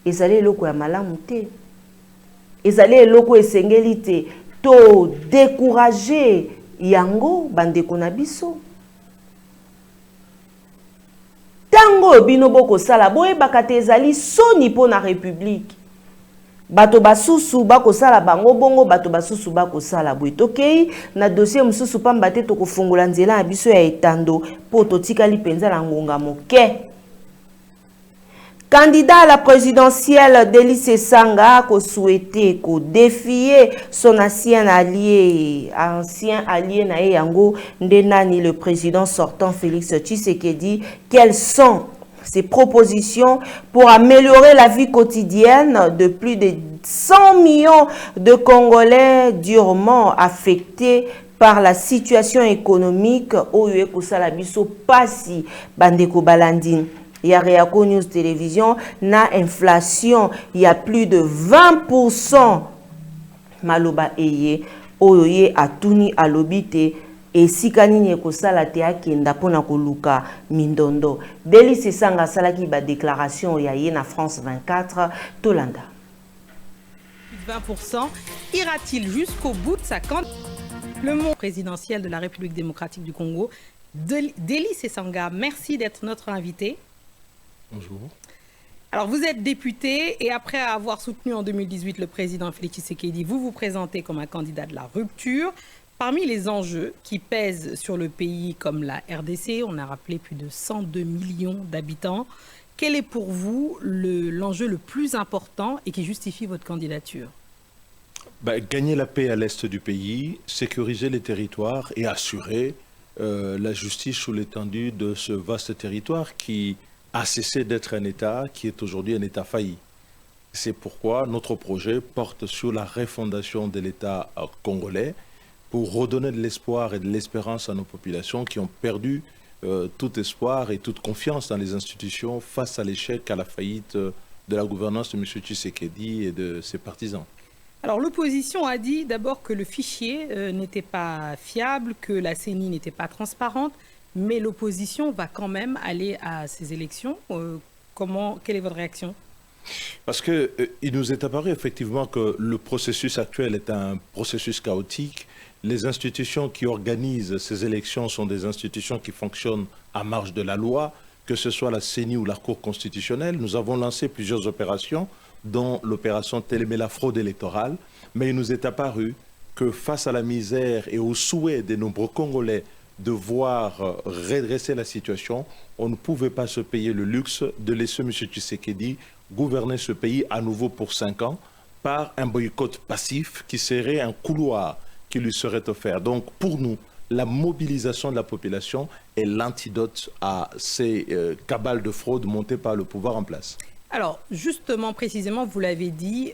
ezali eloko ya malamu te ezali eloko esengeli te to décourager yango bandeko na biso tango bino boko sala boyebaka te ezali soni mpo na république bato basusu bakosala bango bongo bato basusu bakosala boye tokei na dossier mosusu pamba te tokofungola nzela na biso ya etando po totikali penza na ngonga moke. Candidat à la présidentielle Délice Sanga a souhaité défier son ancien allié na yango ndenani le président sortant Félix Tshisekedi. Quelles sont ses propositions pour améliorer la vie quotidienne de plus de 100 millions de Congolais durement affectés par la situation économique au Kusalabiso Pasi Bandeko Balandine. Il y a Réaco News Télévision, na inflation, il y a plus de 20%. Maloba eye, oyoye atuni alobite, et si kanini ekosala te akenda pona koluka mindondo. Délice Sanga salaki ba déclaration yaye na France 24, Tolanda. 20% ira-t-il jusqu'au bout de sa candidature? Le mot présidentiel de la République démocratique du Congo, Délice Sanga, merci d'être notre invité. Bonjour. Alors, vous êtes député et après avoir soutenu en 2018 le président Félix Tshisekedi, vous vous présentez comme un candidat de la rupture. Parmi les enjeux qui pèsent sur le pays comme la RDC, on a rappelé plus de 102 millions d'habitants. Quel est pour vous l'enjeu le plus important et qui justifie votre candidature? Gagner la paix à l'est du pays, sécuriser les territoires et assurer la justice sous l'étendue de ce vaste territoire qui a cessé d'être un État, qui est aujourd'hui un État failli. C'est pourquoi notre projet porte sur la refondation de l'État congolais pour redonner de l'espoir et de l'espérance à nos populations qui ont perdu tout espoir et toute confiance dans les institutions face à l'échec, à la faillite de la gouvernance de M. Tshisekedi et de ses partisans. Alors l'opposition a dit d'abord que le fichier n'était pas fiable, que la CENI n'était pas transparente, mais l'opposition va quand même aller à ces élections. Quelle est votre réaction? Parce qu'il nous est apparu effectivement que le processus actuel est un processus chaotique. Les institutions qui organisent ces élections sont des institutions qui fonctionnent à marge de la loi, que ce soit la CENI ou la Cour constitutionnelle. Nous avons lancé plusieurs opérations, dont l'opération Télémé la fraude électorale, mais il nous est apparu que face à la misère et aux souhaits des nombreux Congolais de voir redresser la situation, on ne pouvait pas se payer le luxe de laisser M. Tshisekedi gouverner ce pays à nouveau pour 5 ans par un boycott passif qui serait un couloir qui lui serait offert. Donc pour nous, la mobilisation de la population est l'antidote à ces cabales de fraude montées par le pouvoir en place. Alors justement, précisément, vous l'avez dit,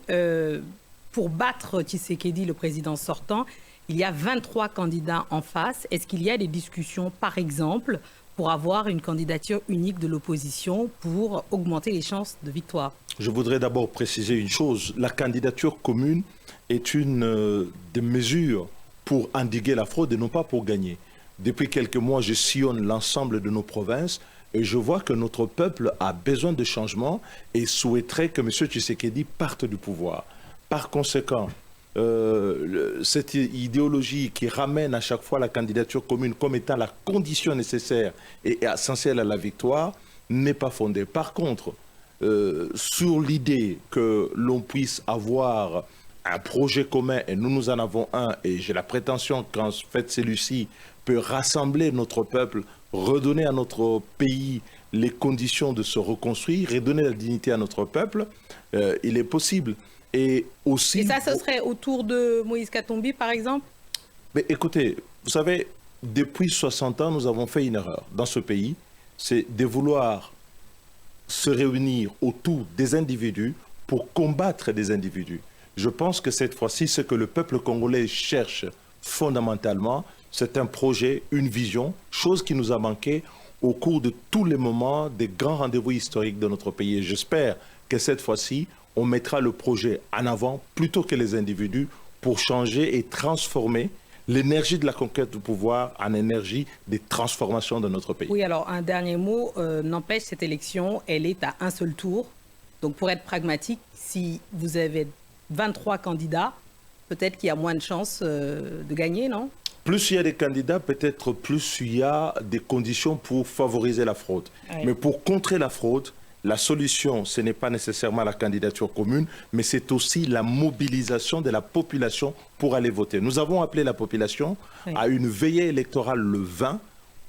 pour battre Tshisekedi, le président sortant, il y a 23 candidats en face. Est-ce qu'il y a des discussions, par exemple, pour avoir une candidature unique de l'opposition pour augmenter les chances de victoire? Je voudrais d'abord préciser une chose. La candidature commune est une des mesures pour endiguer la fraude et non pas pour gagner. Depuis quelques mois, je sillonne l'ensemble de nos provinces et je vois que notre peuple a besoin de changement et souhaiterait que M. Tshisekedi parte du pouvoir. Par conséquent, cette idéologie qui ramène à chaque fois la candidature commune comme étant la condition nécessaire et essentielle à la victoire n'est pas fondée. Par contre, sur l'idée que l'on puisse avoir un projet commun, et nous en avons un, et j'ai la prétention qu'en fait celui-ci peut rassembler notre peuple, redonner à notre pays les conditions de se reconstruire, redonner la dignité à notre peuple, il est possible. Et aussi... Et ça, ce serait autour de Moïse Katumbi, par exemple? Mais écoutez, vous savez, depuis 60 ans, nous avons fait une erreur dans ce pays, c'est de vouloir se réunir autour des individus pour combattre des individus. Je pense que cette fois-ci, ce que le peuple congolais cherche fondamentalement, c'est un projet, une vision, chose qui nous a manqué au cours de tous les moments des grands rendez-vous historiques de notre pays. Et j'espère que cette fois-ci, on mettra le projet en avant plutôt que les individus pour changer et transformer l'énergie de la conquête du pouvoir en énergie des transformations de notre pays. Oui, alors un dernier mot, n'empêche, cette élection, elle est à un seul tour. Donc pour être pragmatique, si vous avez 23 candidats, peut-être qu'il y a moins de chances de gagner, non? Plus il y a des candidats, peut-être plus il y a des conditions pour favoriser la fraude. Oui. Mais pour contrer la fraude, la solution, ce n'est pas nécessairement la candidature commune, mais c'est aussi la mobilisation de la population pour aller voter. Nous avons appelé la population à une veillée électorale le 20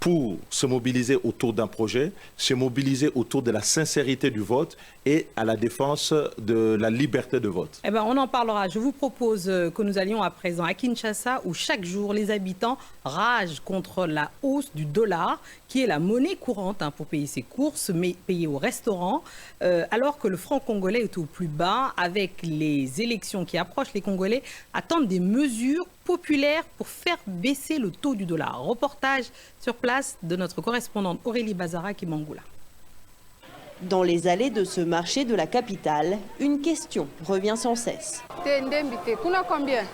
pour se mobiliser autour d'un projet, se mobiliser autour de la sincérité du vote et à la défense de la liberté de vote. Eh ben, on en parlera. Je vous propose que nous allions à présent à Kinshasa, où chaque jour, les habitants ragent contre la hausse du dollar, qui est la monnaie courante pour payer ses courses, mais payer au restaurant, alors que le franc congolais est au plus bas. Avec les élections qui approchent, les Congolais attendent des mesures populaires pour faire baisser le taux du dollar. Reportage sur place de notre correspondante Aurélie Bazara Kimangula. Dans les allées de ce marché de la capitale, une question revient sans cesse. Combien?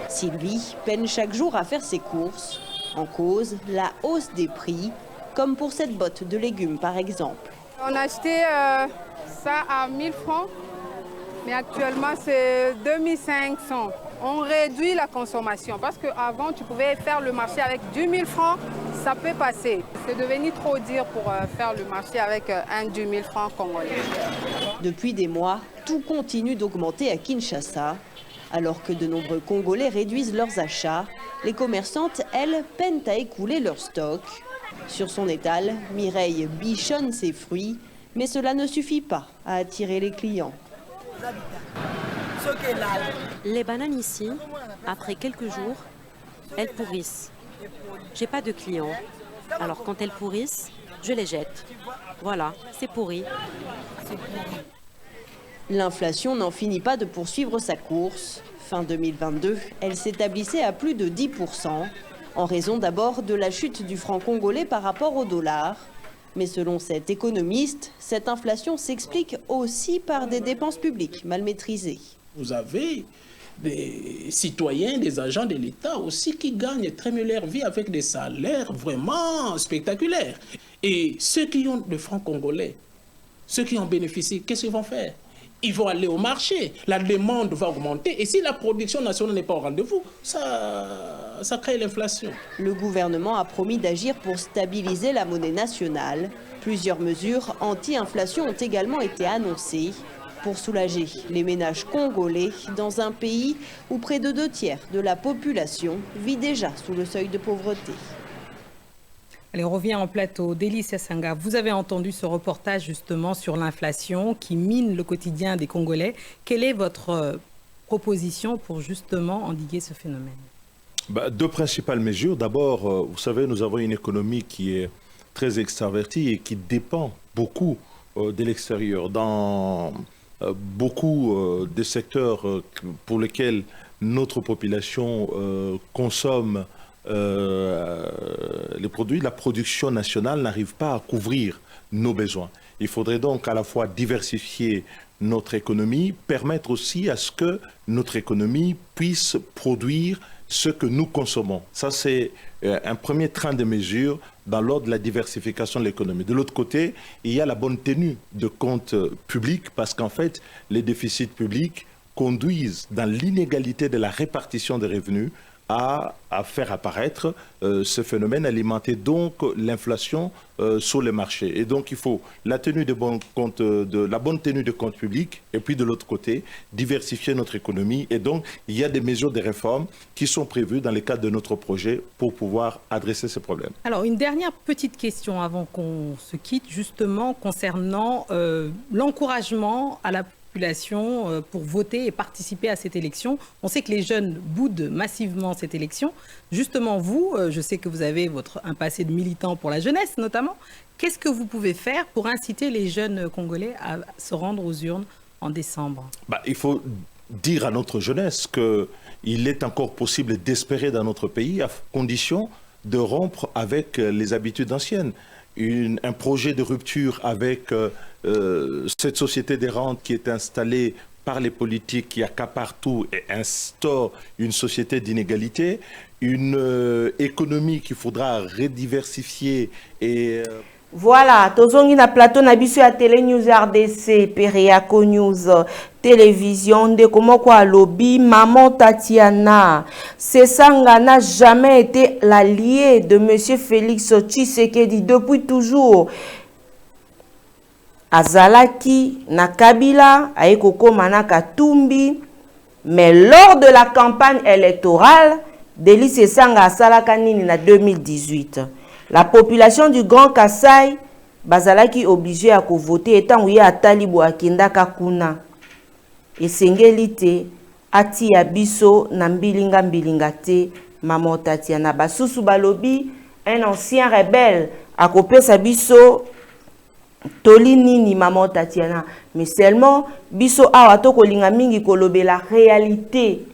Sylvie peine chaque jour à faire ses courses. En cause, la hausse des prix, comme pour cette botte de légumes par exemple. On a acheté ça à 1000 francs, mais actuellement c'est 2500. On réduit la consommation parce qu'avant tu pouvais faire le marché avec 10 000 francs, ça peut passer. C'est devenu trop dur pour faire le marché avec un 10 000 francs congolais. Depuis des mois, tout continue d'augmenter à Kinshasa. Alors que de nombreux Congolais réduisent leurs achats, les commerçantes, elles, peinent à écouler leurs stocks. Sur son étal, Mireille bichonne ses fruits, mais cela ne suffit pas à attirer les clients. Les bananes ici, après quelques jours, elles pourrissent. J'ai pas de clients. Alors quand elles pourrissent, je les jette. Voilà, c'est pourri. L'inflation n'en finit pas de poursuivre sa course. Fin 2022, elle s'établissait à plus de 10%, en raison d'abord de la chute du franc congolais par rapport au dollar. Mais selon cet économiste, cette inflation s'explique aussi par des dépenses publiques mal maîtrisées. Vous avez des citoyens, des agents de l'État aussi qui gagnent très mieux leur vie avec des salaires vraiment spectaculaires. Et ceux qui ont le franc congolais, ceux qui en bénéficient, qu'est-ce qu'ils vont faire? Ils vont aller au marché, la demande va augmenter et si la production nationale n'est pas au rendez-vous, ça crée l'inflation. Le gouvernement a promis d'agir pour stabiliser la monnaie nationale. Plusieurs mesures anti-inflation ont également été annoncées pour soulager les ménages congolais dans un pays où près de 2/3 de la population vit déjà sous le seuil de pauvreté. Allez, on revient en plateau. Délicia Sanga, vous avez entendu ce reportage justement sur l'inflation qui mine le quotidien des Congolais. Quelle est votre proposition pour justement endiguer ce phénomène? Deux principales mesures. D'abord, vous savez, nous avons une économie qui est très extravertie et qui dépend beaucoup de l'extérieur. Dans beaucoup de secteurs pour lesquels notre population consomme les produits, la production nationale n'arrive pas à couvrir nos besoins. Il faudrait donc à la fois diversifier notre économie, permettre aussi à ce que notre économie puisse produire ce que nous consommons. Ça, c'est un premier train de mesures dans l'ordre de la diversification de l'économie. De l'autre côté, il y a la bonne tenue de comptes publics parce qu'en fait, les déficits publics conduisent dans l'inégalité de la répartition des revenus à faire apparaître ce phénomène, alimenter donc l'inflation sur les marchés. Et donc il faut la tenue de la bonne tenue de comptes publics et puis de l'autre côté, diversifier notre économie. Et donc il y a des mesures de réforme qui sont prévues dans le cadre de notre projet pour pouvoir adresser ces problèmes. Alors une dernière petite question avant qu'on se quitte, justement concernant l'encouragement à la population pour voter et participer à cette élection. On sait que les jeunes boudent massivement cette élection. Justement, vous, je sais que vous avez un passé de militant pour la jeunesse notamment. Qu'est-ce que vous pouvez faire pour inciter les jeunes Congolais à se rendre aux urnes en décembre? Il faut dire à notre jeunesse qu'il est encore possible d'espérer dans notre pays à condition de rompre avec les habitudes anciennes. Un projet de rupture avec cette société des rentes qui est installée par les politiques, qui accapare tout et instaure une société d'inégalité, une économie qu'il faudra rediversifier et... Voilà, tozongi na plateau na biso ya Télé News RDC, Periako News, télévision, de comment quoi lobby, Maman Tatiana. Sesanga n'a jamais été l'allié de Monsieur Félix Tshisekedi depuis toujours. Azalaki na Kabila, Aekoko Manaka Tumbi, mais lors de la campagne électorale, Deli Sesanga asalaka nini na 2018. La population du Grand Kassai, bazalaki obligé à voter étant ouye atali bo akendaka kuna. Esengeli te ati ya biso na mbilinga te Maman Tatiana. Basusu balobi, un ancien rebelle akopesa biso toli nini Maman Tatiana. Mais seulement biso awa to kolinga mingi kolobe la réalité.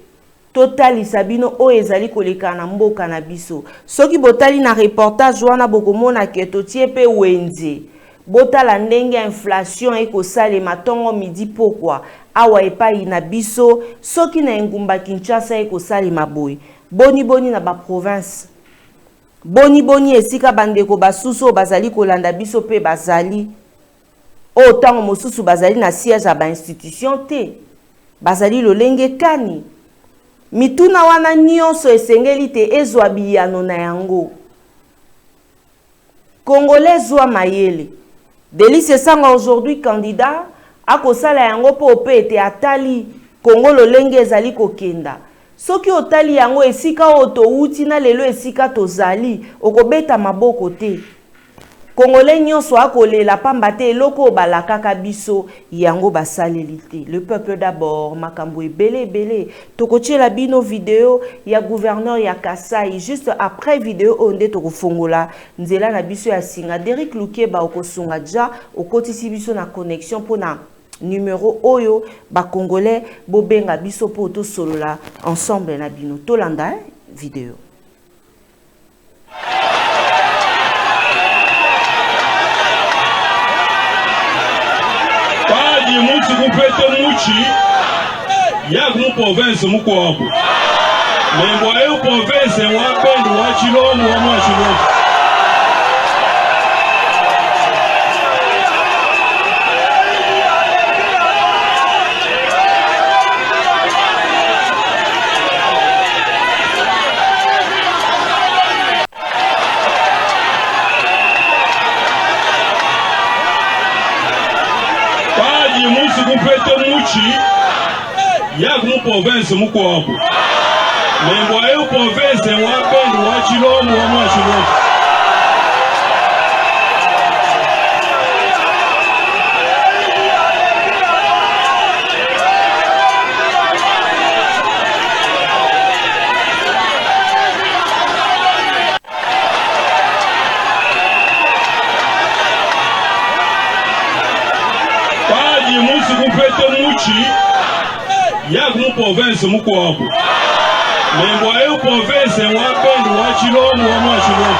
Totali sabino o ezali koleka na mboka na biso. Soki botali na reportage wana bokomona keto tie pe wenze. Botala ndenge inflation ekosale matongo midi pokwa. Awa epai na biso soki na engumba Kinshasa ekosale maboy. Boni na ba province. Boni esika bandeko basusu bazali kolanda biso pe bazali. O tango mosusu bazali na siège à ba institution te. Bazali lolenge kani. Mituna wana nyonso esengeli te ezwa biyano na yango. Congolais zwa mayele. Deli Sesanga aujourd'hui candidat akosala yango po pe ete atali Congo lolenge ezali kokenda. Soki otali yango esika oto uti na lelo esika tozali okobeta maboko te. Congolais nyonso akolela pamba te eloko balakaka biso yango basaleli te. Le peuple d'abord, makambo ebele. Tokotiela bino vidéo ya gouverneur ya Kasai juste après vidéo onde tokofongola nzela na biso ya singa. Derrick Lukeba okosunga ja okotisi biso na connexion pona numéro oyo ba Congolais bobenga biso po to solola ensemble na bino. Tolanda vidéo. Muchi kupete muchi ya mu province mukwabo membo ayo province wa bendo wa Chilombo wa Chilombo kupete muchi ya mu province mukwabo membo ayo province wa bendo wa Chilombo wa Chilombo kupete muchi ya mu province mukwabo membo ayo province wa bendo wa Chilombo wa Chilombo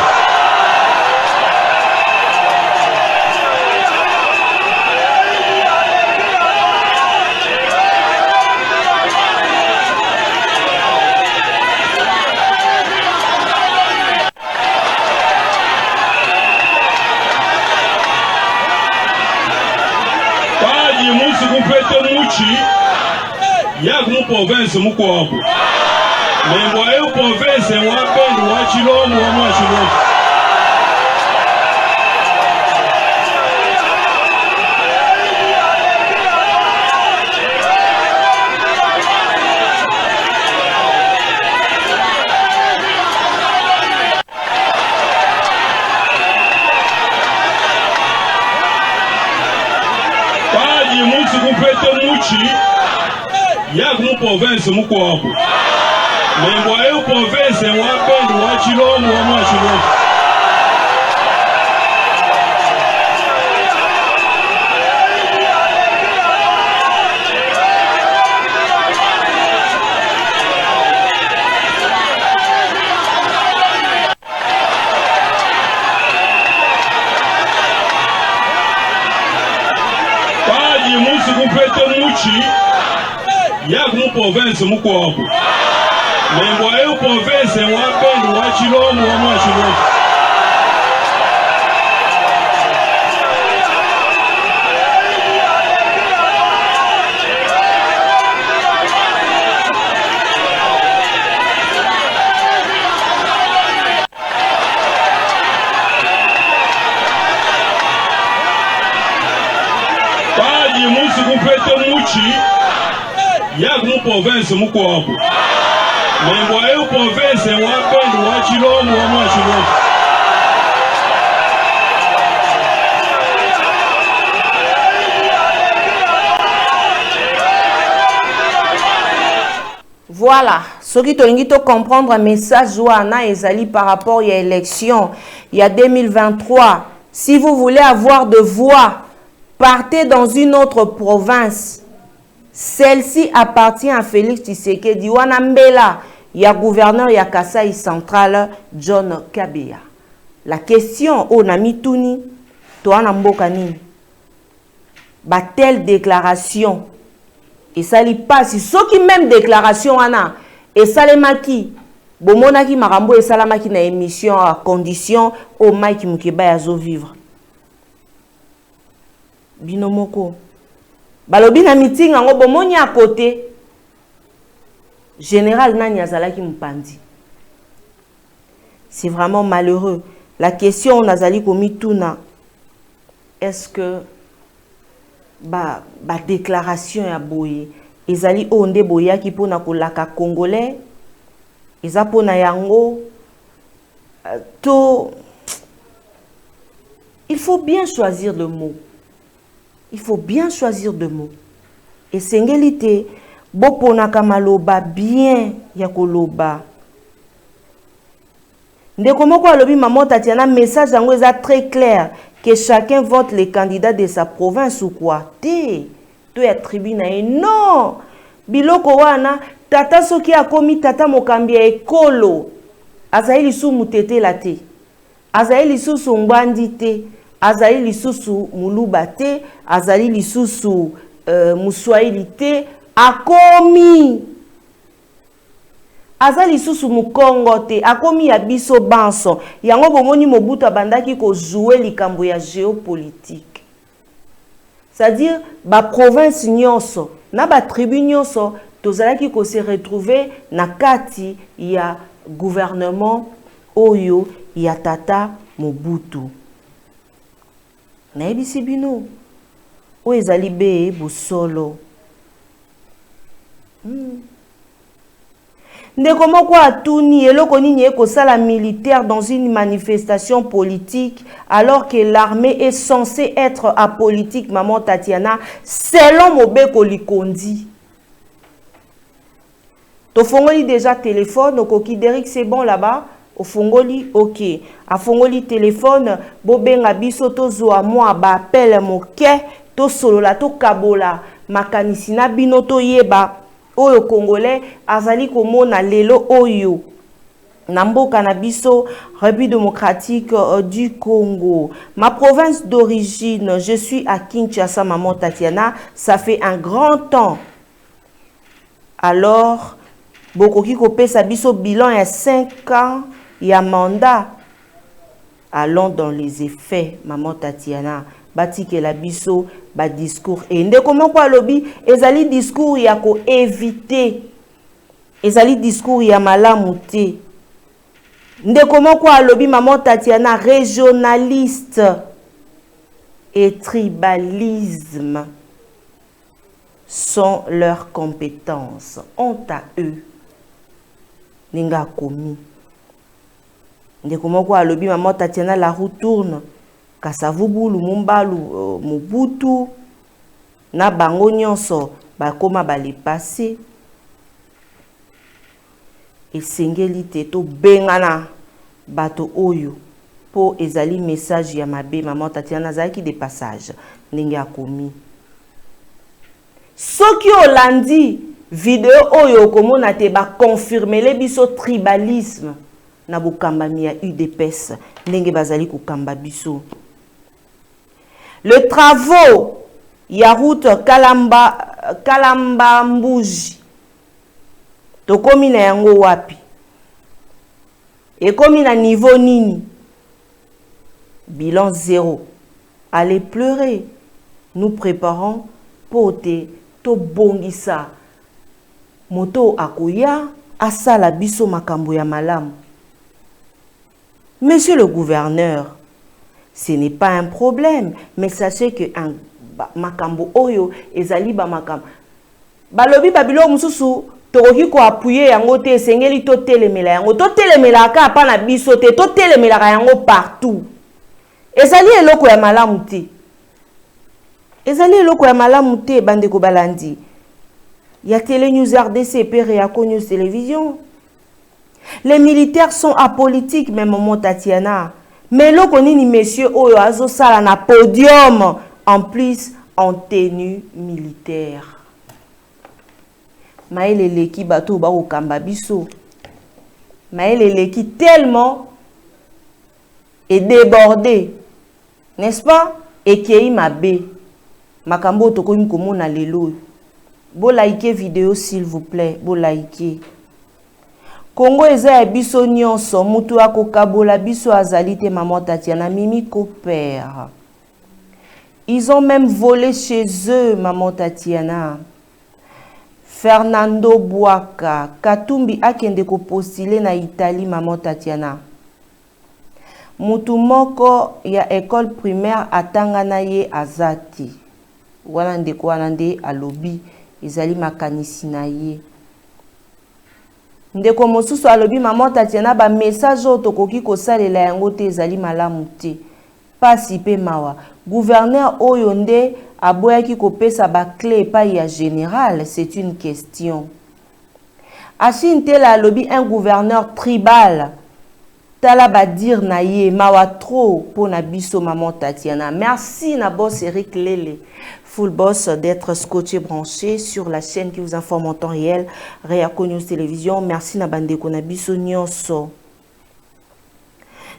kupete muchi ya mu province mukwabo Mais voyez province moi ben moi chilo moi chilo. Y'a une province moukwabo. Mais voyez province moi ben moi chilo moi chilo. Pas du mousse complète mouchi. Y'a une province moukwabo. Mais voyez province moi ben moi chilo moi chilo. Pas du mousse complète mouchi. Y'a une province moukwabo. Mais voyez province moi ben moi chilo moi chilo. Voilà, ce qui te comprendre un message wana ezali par rapport à l'élection, il y a 2023. Si vous voulez avoir de voix, partez dans une autre province. Celle-ci appartient à Félix Tshisekedi. Wana mbela, il y a gouverneur ya Kasai Central John Kabeya. La question on a mis touni, toi na mboka nini? Ba telle déclaration. Et ça li passe, ce qui même déclaration wana et ça les maki. Bomona ki marambo et salamaki na émission à condition au Mike Mukeba yazo vivre. Binomoko. Balobi na meeting ango bomoni à côté. Général Nani Azalaki Mpandi. C'est vraiment malheureux. La question Nazali komi tuna. Est-ce que ba déclaration ya boye ezali onde boya ki pona kolaka congolais eza pona yango to il faut bien choisir le mot. Il faut bien choisir de mots. Et sengelite bopona kamaloba bien ya koloba. Ndeko moko alobi maman Tatiana message yango eza très clair que chacun vote les candidats de sa province ou quoi. To ya tribune et non. Biloko wana tata soki akomi tata mokambi ya ekolo. Azaili su mutete la te. Azaili su sombandi te. Azali lisusu muluba te, azali lisusu muswahili te, akomi. Azali lisusu mukongo te, akomi ya biso banso. Yango bomoni Mobutu abandaki ko jouer likambo ya géopolitique. C'est-à-dire ba province nyonso, na ba tribu nyonso, tozalaki ko se retrouver na kati ya gouvernement oyo ya tata Mobutu. Naibisi bino o ezali be busolo. Ndeko moko atuni eloko nini ekosala militaire dans une manifestation politique alors que l'armée est censée être apolitique maman Tatiana selon Mobeko Likondi. To fongoli déjà téléphone okoki Derrick c'est bon là-bas. Au fongoli, ok. A fongoli téléphone, bobenga biso to zoa moi ba appel moke, to solola to kabola, makanisina bino to yeba. Oyo congolais, azali komona lelo oyo. Namboka na biso, République démocratique du Congo. Ma province d'origine, je suis à Kinshasa, maman Tatiana. Ça fait un grand temps. Alors, bokoki kopesa biso bilan ya 5 ans. Il y a mandat. Allons dans les effets, maman Tatiana. Batike la biso, ba discours. Et ndeko moko alobi, ezali discours ya ko éviter. ezali discours ya malamu te. Ndeko moko alobi maman Tatiana, régionaliste et tribalisme sont leurs compétences. Honte à eux. Ninga komi. Ndeko moko alobi maman Tatiana, la roue tourne. Kasavubu, Lumumbalu, Mobutu, na bango nyonso bakoma bale passé. Esengeli te to bengana bato oyo po ezali message ya mabe maman Tatiana zaki de passage ndenge akomi. Soki olandi video oyo komona te ba confirmer le biso tribalisme na bokambami ya UDPS ndenge bazali kokamba biso. Le travaux ya route Kalamba Mbuji tokomi na yango wapi? Ekomi na niveau nini? Bilan 0. Allez pleurer. Nous préparons pote to bongisa. Moto akoya asala biso makambo ya malamu. Monsieur le gouverneur, ce n'est pas un problème, mais sachez que un makambo oyo ezali ba makambo. Balobi babilo mususu tokoki ko appuyer yango te esengeli to telemela yango to telemela ka pa na biso te to telemela yango partout. Ezali eloko ya malamu te. Ezali eloko ya malamu te bandeko balandi. Ya Télé News RDC pe Réaco News Télévision. Les militaires sont apolitiques même maman Tatiana. Mais loko nini messieurs oyo azo sala na podium en plus en tenue militaire. Maël leki bato ba okamba biso. Maël leki tellement est débordé. N'est-ce pas? Et qui mabe. Makambo toko komona lelo. Bo like vidéo s'il vous plaît, bo like. Congo eza biso nyonso mutu akokabola biso azali te maman Tatiana Mimi Copère. Ils ont même volé chez eux maman Tatiana. Fernando Bouaka, Katumbi akende ko postile na Italie maman Tatiana. Mutu moko ya école primaire atanga na ye azati. Wana ndeko wana nde alobi ezali makanisi na ye. Ndeko mosusu alobi maman Tatiana ba message otokoki kosalela yango te ezali malamu te. Pasi pe mawa. Gouverneur oyo nde aboyaki kopesa ba clé pa ya général, c'est une question. Achintela alobi un gouverneur tribal. Tala ba dire na ye mawa trop pour na biso maman Tatiana. Merci na boss Eric Lele. Full boss d'être scotché branché sur la chaîne qui vous informe en temps réel, Réaco News Télévision. Merci na bandeko na biso nyonso.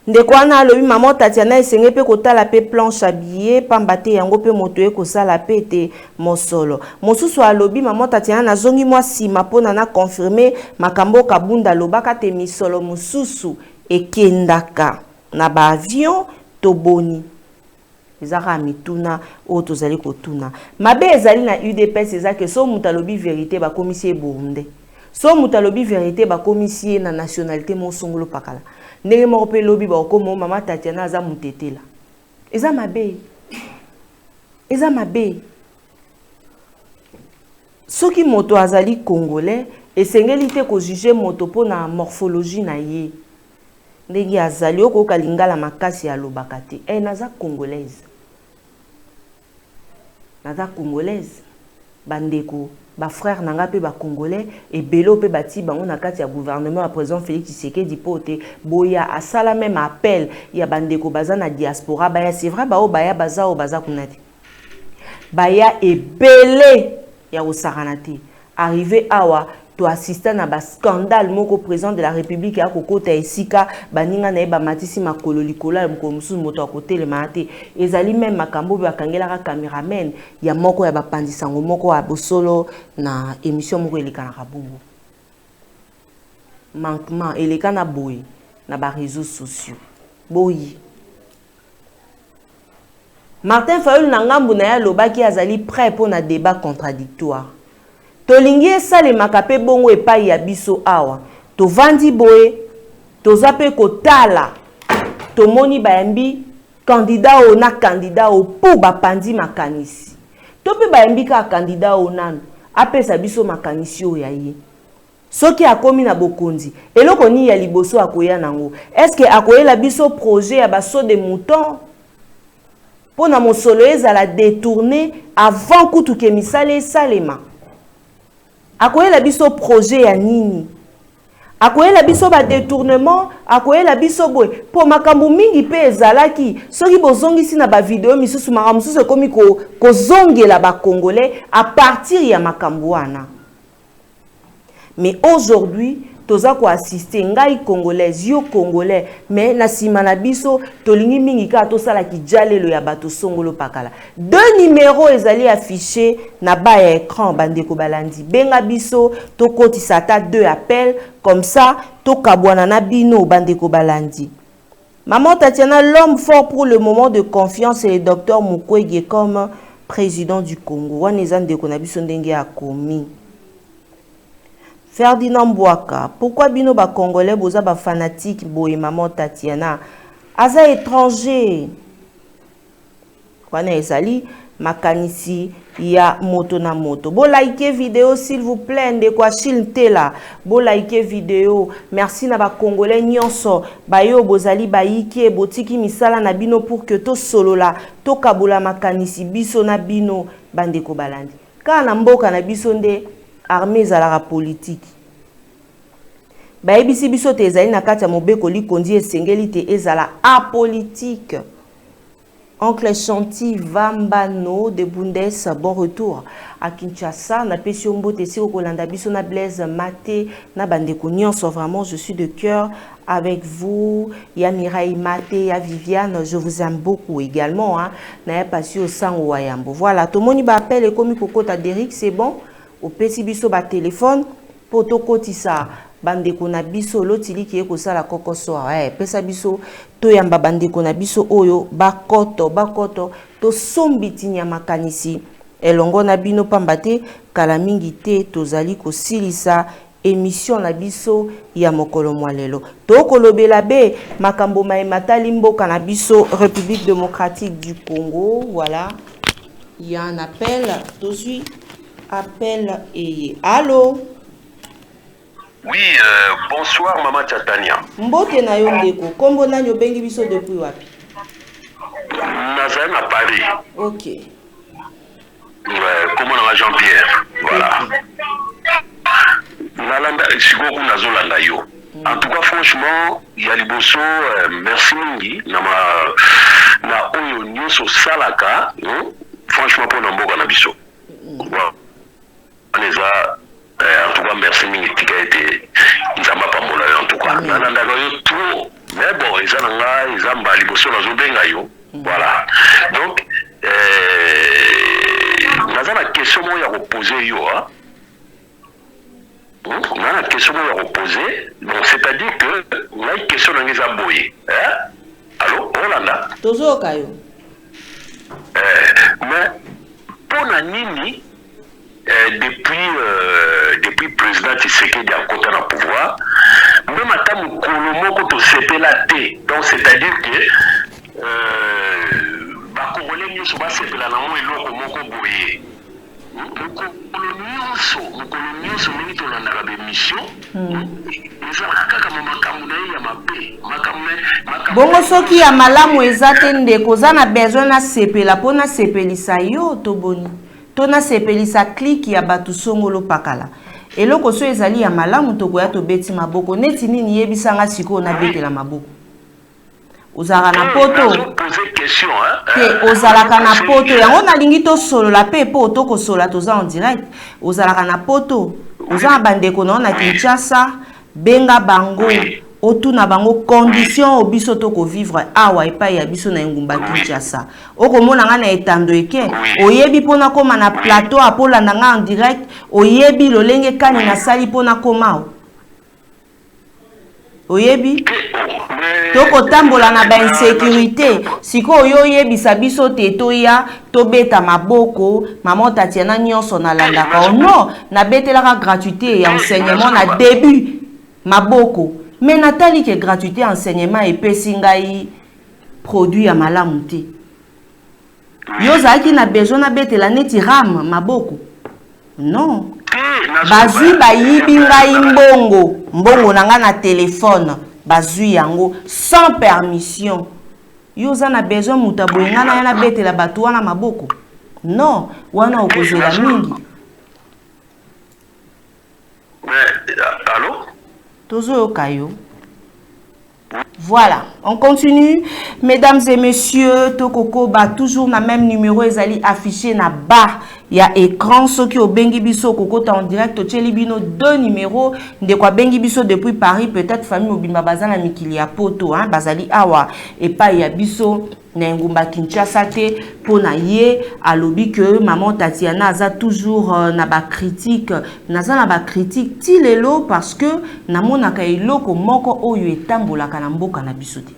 Ndekwana alobi maman Tatiana esenge pe kotala pe planche habillée pambate yango pe moto e kosala pe te mosolo. Mosusu alobi maman Tatiana nazongi mwa sima pona na confirmer makambo kabunda lobaka te misolo mosusu ekendaka na ba avion toboni. Ezaka mituna o tozali kotuna. Mabe ezali na UDPS ezake so mutalobi vérité ba commissaire bonde. So mutalobi vérité ba commissaire na nationalité mosongolo pakala. Ndenge moko pe lobi ba komo mama Tatiana aza mutetela. Eza mabe. Eza mabe. Soki moto azali congolais esengeli te ko juger moto po na morphologie na ye. Ndenge azali oko kalingala makasi ya lobaka te. Naza congolaise. Naza congolaise. Bandeko ba frère nanga pe ba congolais et belo pe bati bango na kati ya gouvernement à président Félix Tshisekedi pote boya asala même appel ya bandeko baza na diaspora baya c'est vrai ba o baya baza o baza kunati baya ebele ya osaranati arrivé awa to assistant na ba scandale moko président de la République ya kokota esika baninga na ba matisi makolo likola mko musu moto akote le mate ezali même makambo ba kangela ka cameraman ya moko ya ba pandisango moko ya bosolo na émission moko eleka na kabungu manquement eleka na boy na ba réseaux sociaux boyi Martin Fayulu na ngambu na ya lobaki azali prêt pour na débat contradictoire. tolingi esalemaka pe bongo epai ya biso awa tovandi boye toza pe kotala tomoni bayambi candidat o na candidat o pour bapandi makanisi to pe bayambi ka candidat o nanu apesa biso makanisi o ya ye soki akomi na bokonzi eloko ni ya liboso akoya nango est-ce que akoyela biso projet ya baso de mouton pona mosolo ezala détourné avant kutu ke misala esalema akoyela biso projet ya nini akoyela biso ba détournement akoyela biso boy po makambo mingi pe ezalaki soki bozongisi na ba video misusu makambo misusu komi ko zongela ba congolais à partir ya makambo wana. Mais aujourd'hui toza ko assister ngai congolaise yo congolais mais na sima na biso tolingi mingi ka to sala ki jalelo ya bato songolo pakala. Deux numéros ezali affichés na ba ya écran bandeko balandi benga biso to kotisa ta deux appels comme ça to kabwana na bino bandeko balandi. Maman Tatiana, l'homme fort pour le moment de confiance, et le docteur Mukwege comme président du Congo. Wanezan de konabiso ndenge akomi. Ferdinand Mbouaka, pourquoi bino ba congolais boza ba fanatique boye maman Tatiana aza étranger wana ezali makanisi ya moto na moto. Bo like vidéo s'il vous plaît de quoi chiltela. Bo like vidéo. Merci na ba congolais nyonso bayo bozali baike botiki misala na bino pour que to solola to kabula makanisi biso na bino bandeko balandi. Kana mboka na biso nde armée ezalaka politique. Baebisi biso te ezali na kati ya mobeko likondi esengeli te ezala apolitique. Oncle Chanty Vambano de Bundes, bon retour à Kinshasa. Na Pesiombo te siko kolanda biso na Blaise Maté na bandeko nyonso, vraiment je suis de cœur avec vous. Ya Mireille Maté, ya Viviane, je vous aime beaucoup également hein. Na ya pasi au sango wayambo. Voilà, tout le monde ba appelle et comme kokota Derrick, c'est bon. Au pesi biso ba téléphone poto kotisa bandeko na biso lotili ki ekosala kokoso pesa biso to yamba bandeko na biso oyo bakoto to sombiti nya makanisi elongo na bino pambate kala mingi te tozali kosilisa émission na biso ya mokolo mwalelo to kolobela be makambo matali mboka na biso République démocratique du Congo. Voilà, il y a un appel tout de suite. Appel et allô. Oui, bonsoir maman Tatiana. Mbote na yo ndeko, kombo na nyo bengi biso depuis wapi? Nazana Paris. OK. Comment on a Jean-Pierre? Voilà. Nalanda sikoku nazolanda yo. En tout cas franchement, il y a liboso merci mingi na oyo nyonso salaka, franchement pour na mboka na biso. En tout cas, merci Mingitika été Nzamba Pamola en tout cas. Nanda trop. Mais bon, ils ont mbali bosso na zobenga yo. Voilà. Donc naza na question mo ya reposer yo hein. Na question mo ya reposer. Donc c'est-à-dire que la question na ngeza boye. Hein? Allô, Rolanda? Tozo kayo. Mais pour na nini depuis président Tshisekedi a côté dans pouvoir, même à temps Kolomoko to sepela té. Donc c'est-à-dire que ba Congolais nyonso ba sepela na mo eloko moko boye. Kolonioso mingi to landa ka mission. Eza kaka makambo na ya mabe. Bongo soki ya malamu ezate ndeko za na besoin na sepela pona sepelisa yo to boni. Tona sepelisa kliki ya batu songolo pakala. Eloko so ezali ya malamu toko ya to beti maboko neti nini yebisanga siko na beti la maboko. Ozala na poto. Te ozalaka na poto yango na lingi to solo la pe po to ko sola toza en direct. Ozalaka na poto. Oza bandeko na Kinshasa benga bango. Otuna bango condition obiso to ko vivre awa epai ya biso na ngumba Kinshasa. Okomona nga na etando eke oyebi pona koma na plateau apola nga en direct oyebi lolenge kani na sali pona komao. Oyebi toko tambola na ba insécurité siko oyo yebisa biso te toya tobeta maboko maman Tatiana nyonso na landaka non na betelaka gratuité ya enseignement na début maboko mais natali que gratuité enseignement epesi ngai produit ya malamu te yo zaki na besoin na betela neti ram maboko non bazui bayibi ngai mbongo na nga na téléphone bazui yango sans permission yo za na besoin muta boyenga na yana betela batu wana maboko non wana okozela mingi Allô? Tozo kayo. Voilà, on continue. Mesdames et messieurs, Tokoko ba toujours na même numéro ezali affiché na bas. Il y a écran ceux qui au bengi biso koko en direct au Tchelibino 2 numéros de quoi bengi biso depuis Paris peut-être famille obimba bazana mikili ya poto hein bazali awa et pas ya biso na ngumba Kinshasa te pona ye alobi que maman Tatiana aza toujours na ba critique ti lelo parce que na monaka eloko moko oyo etambolaka na mboka na biso te.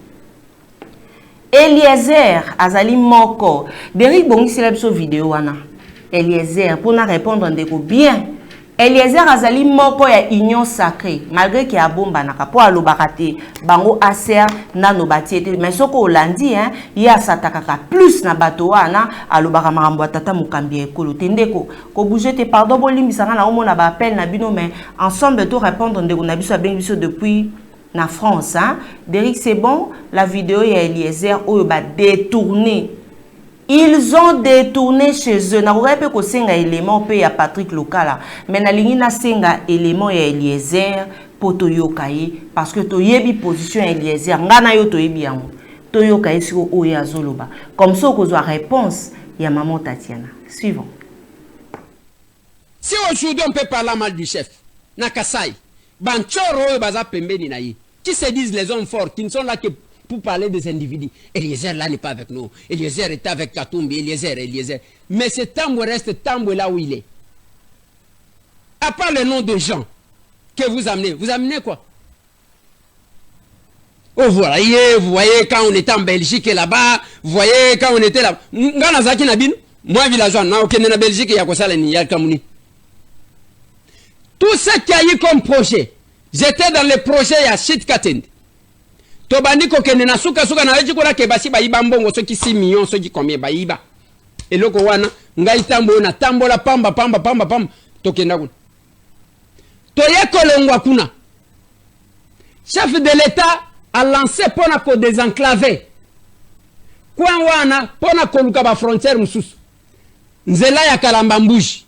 Eliezer azali moko Derrick bongisi la biso vidéo wana Eliezer pour na répondre ndeko bien Eliezer azali moko ya union sacrée malgré qu'il y a bomba na kapo alobaka te bango aser nano batiete mais soko olandi hein ya satakaka plus na bato wana alobaka makambo tata mukambi ekolo tendeko ko bouger te pardon bolimbisanga na omona ba appel na bino mais ensemble to répondre ndeko na biso bengi biso depuis na France hein Derrick c'est bon la vidéo ya Eliezer oyo ba détourné. Ils ont détourné chez eux. Na pas ko senga élément pe ya Patrick Lokala. Mais na lingi na senga élément ya Eliezer poto yokaye parce que to yebi position Eliezer ngana yo to yebi yango. To yokaye siko oya zoloba. Comme ça ko zo réponse ya maman Tatiana. Suivant. Si aujourd'hui on peut parler mal du chef, na Kasai, banchoro baza pembeni na yi. Qui se disent les hommes forts qui ne sont là que pour parler des individus. Eliezer là n'est pas avec nous. Eliezer est avec Katumbi. Eliezer. Mais ce Tambou reste Tambou là où il est. À part le nom de gens que vous amenez. Vous amenez quoi? Oh voilà, vous voyez quand on était en Belgique et là-bas, vous voyez quand on était là. Moi villageois, non, ok, en Belgique, il y a quoi ça, il y a Kamouni. Tout ce qu'il y a eu comme projet, j'étais dans le projet à Chitkatend. Tobandi ko kene na suka na weji kula ke basi bayiba mbongo soki 6 millions soki combien bayiba eloko wana ngai tambola pamba tokenda kuna toye kolongwa kuna chef de l'état a lancé pona ko désenclaver kwa wana pona ko luka ba frontière mususu nzela ya Kalambambuji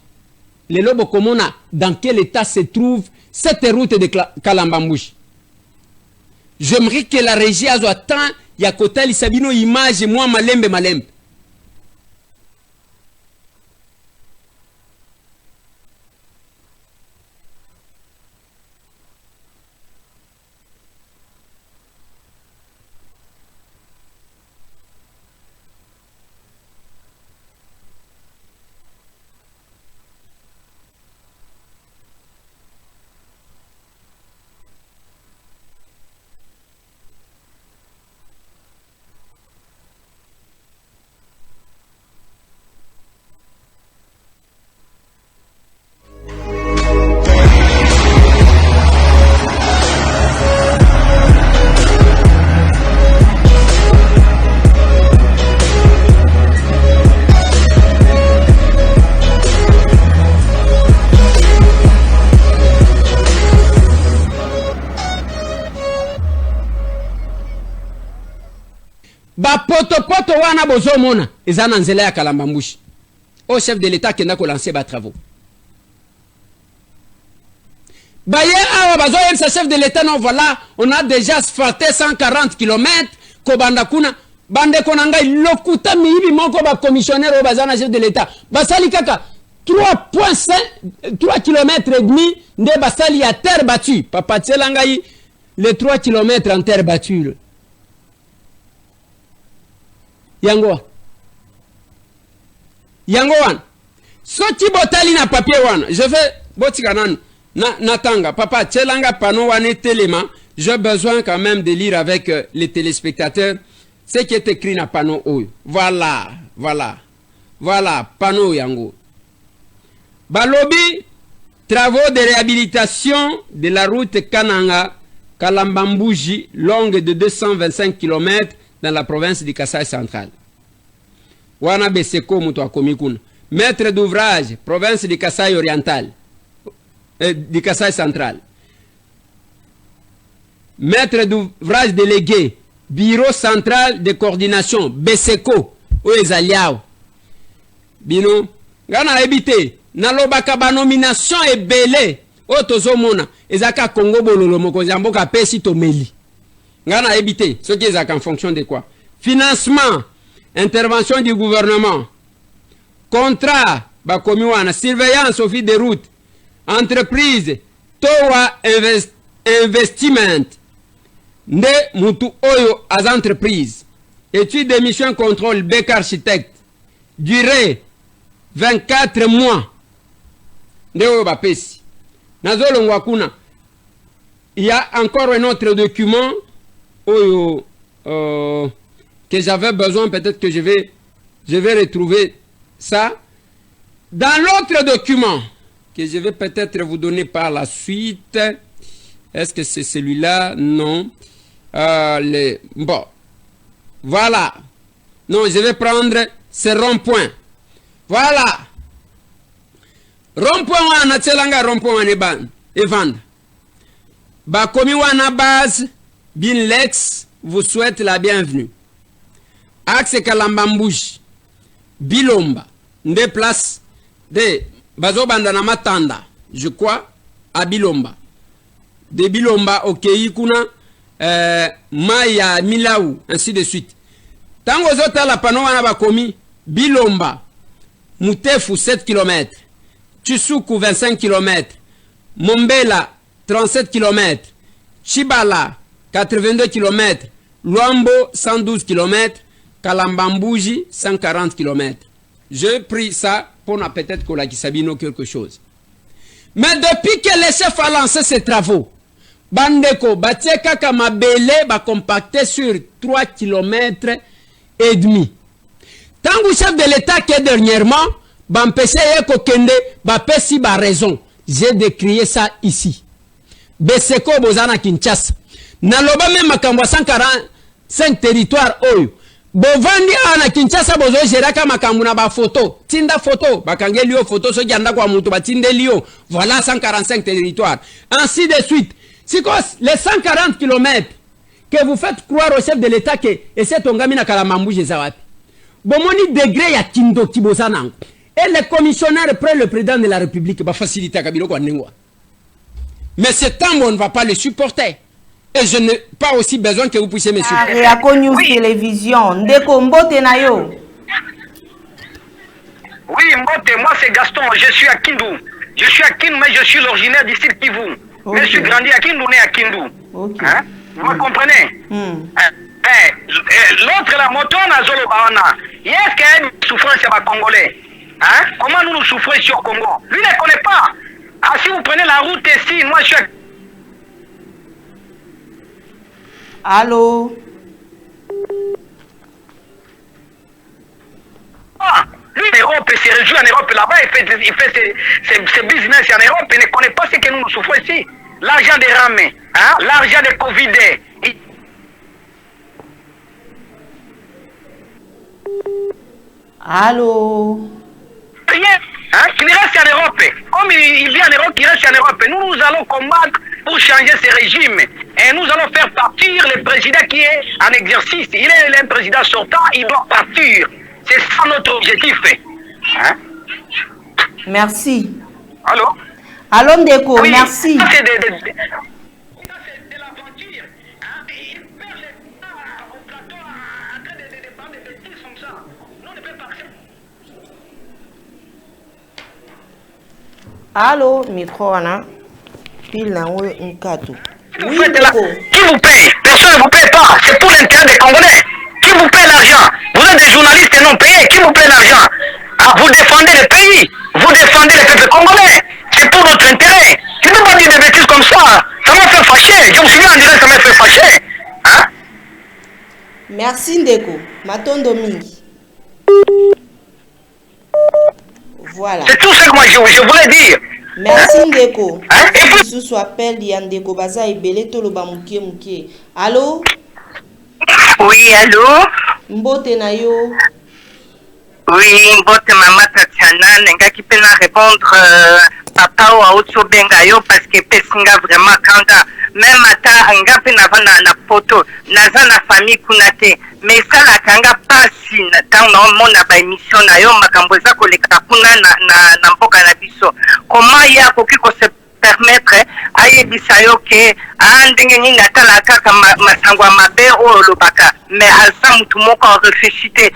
lelo bokomona dans quel état se trouve cette route de Kalambambuji. J'aimerais que la régie a temps ya kotali sabino image moi malembe. Poto wana bozo mona ezana nzela ya Kalambambuji. Au chef de l'état qui n'a ko lancer ba travaux. Baye awa bazo yemsa chef de l'état non voilà, on a déjà asphalté 140 km ko banda kuna bande konanga lokuta miyibi moko ba commissionnaire au bazana chef de l'état. Basali kaka 3 km et demi nde basali ya terre battue. Papa tselangai les 3 km en terre battue. Yango wan soti botali na papier wana je fais botika nanu na tanga papa tselanga pano wana telema j'ai besoin quand même de lire avec les téléspectateurs ce qui est écrit dans le panneau. Voilà, panneau yango. Balobi, travaux de réhabilitation de la route Kananga-Kalambambouji, longue de 225 km dans la province du Kasaï central. Wana Beseko Moutoua Komikun. Maître d'ouvrage, province du Kasaï oriental, du Kasaï central. Maître d'ouvrage délégué, bureau central de coordination, Beseko, Oezaliao. Bino, Gana habité, Nalobaka ba nomination et belé, Otozomona, Ezaka Congo Bololo Mokozamboka Pesi Tomeli. Gana habité, ce qui est en fonction de quoi? Financement, intervention du gouvernement, contrat, Bakomiwana, surveillance au fil des routes, entreprise, Towa Investiment, Nde Mutu Oyo as entreprise, étude de mission contrôle, Bec architecte, durée 24 mois, Nde Oyo Bapesi. Nazolo Wakuna, il y a encore un autre document Oyo, que j'avais besoin, peut-être que je vais retrouver ça. Dans l'autre document, que je vais peut-être vous donner par la suite, est-ce que c'est celui-là? Non. Bon, voilà. Non, je vais prendre ce rond-point. Voilà. Rond-point wana tselanga rond-point wana ban evanda. Bakomi wana base Binlex vous souhaite la bienvenue. Axe Kalambambouji, Bilomba, des places de Bazobanda na Matanda, je crois, à Bilomba. De Bilomba, ok, Ikuna, Maya, Milaou, ainsi de suite. Tango zota la panoa na bakomi, Bilomba, Mutefu 7 km, Tsusuku 25 km, Mombela 37 km, Chibala 82 km, Luambo 112 km, Kalambambouji 140 km. J'ai pris ça pour peut-être qu'on a Sabino quelque chose. Mais depuis que le chef a lancé ses travaux, Bandeko, Batieka Kamabele va compacter sur 3 km et demi. Tant que chef de l'État qui est dernièrement, Bampese Eko Kende, Bapesi ba raison. J'ai décrié ça ici. Beseko Bozana Kinshasa. Naloba même Makamba 145 territoires Oyo. Bovandi ana Kinshasa bozo geraka makambu na ba photo. Tinda photo. Bakangelio photo so janda kwa mutu ba tindelio. Voilà 145 territoires. Ainsi de suite. Si les 140 km que vous faites croire au chef de l'État que et c'est Tongami na Kalambambouji zawapi. Bomoni degré ya Kindo Kibosana. Et les commissionnaires prennent le président de la République ba faciliter Kabilo kwa nengwa. Mais ce temps on ne va pas le supporter. Et je n'ai pas aussi besoin que vous puissiez me supporter. Et à News Télévision, Ndeko Mbote Nayo. Oui, Mbote, moi c'est Gaston, je suis à Kindu. Je suis à Kindu, mais je suis l'originaire du site Kivu. Okay. Mais je suis grandi à Kindu, né à Kindu. Okay. Hein? Vous comprenez? L'autre, la moto, na Zolo Baona. Est-ce qu'il y a une souffrance à Congolais? Hein? Comment nous souffrons sur Congo? Lui ne connaît pas. Ah, si vous prenez la route ici, moi je suis à... Allô? Ah, lui en Europe, il se réjouit en Europe là-bas, il fait ses business en Europe, il ne connaît pas ce que nous souffrons ici. L'argent des ramés, hein? L'argent des Covid. Allô? Rien, hein? Qu'il reste en Europe. Comme il vit en Europe, il reste en Europe. Nous allons combattre pour changer ce régime. Et nous allons faire partir le président qui est en exercice. Il est un président sortant, il doit partir. C'est ça notre objectif. Hein? Merci. Allô? Allô Ndeko, oui, merci. C'est de Allô, micro, Anna. Pile là, un cadeau. Oui, qui vous paye? Personne ne vous paye pas. C'est pour l'intérêt des Congolais. Qui vous paye l'argent? Vous êtes des journalistes non payés. Qui vous paye l'argent? Ah, vous défendez le pays. Vous défendez le peuple congolais. C'est pour notre intérêt. Tu ne peux pas dire des bêtises comme ça. Ça m'a fait fâcher. fâché. Je me souviens en direct, ça m'a fait fâcher. Hein? Merci Ndeko. Matondo Mingi. Voilà. C'est tout ce que moi je voulais dire. Merci Ndeko. Et puis sous appel Ndeko Baza Ebele Toloba Mukie Mukie. Allô? Oui, allô? Mbote na yo. Oui, Mbote Mama Tatiana, nenga qui peut répondre papa ou autre benga yo parce que pesinga vraiment kanga même ata anga pe na vana na photo naza na famille kunate mais ça la kanga pasi na tant na mona ba émission na yo makambo za koleka kuna na mboka na biso comment ya koki ko se permettre ayebisa yo ke ndenge nini atala kaka masangwa mabe o lobaka mais alsa mutu moko réfléchité.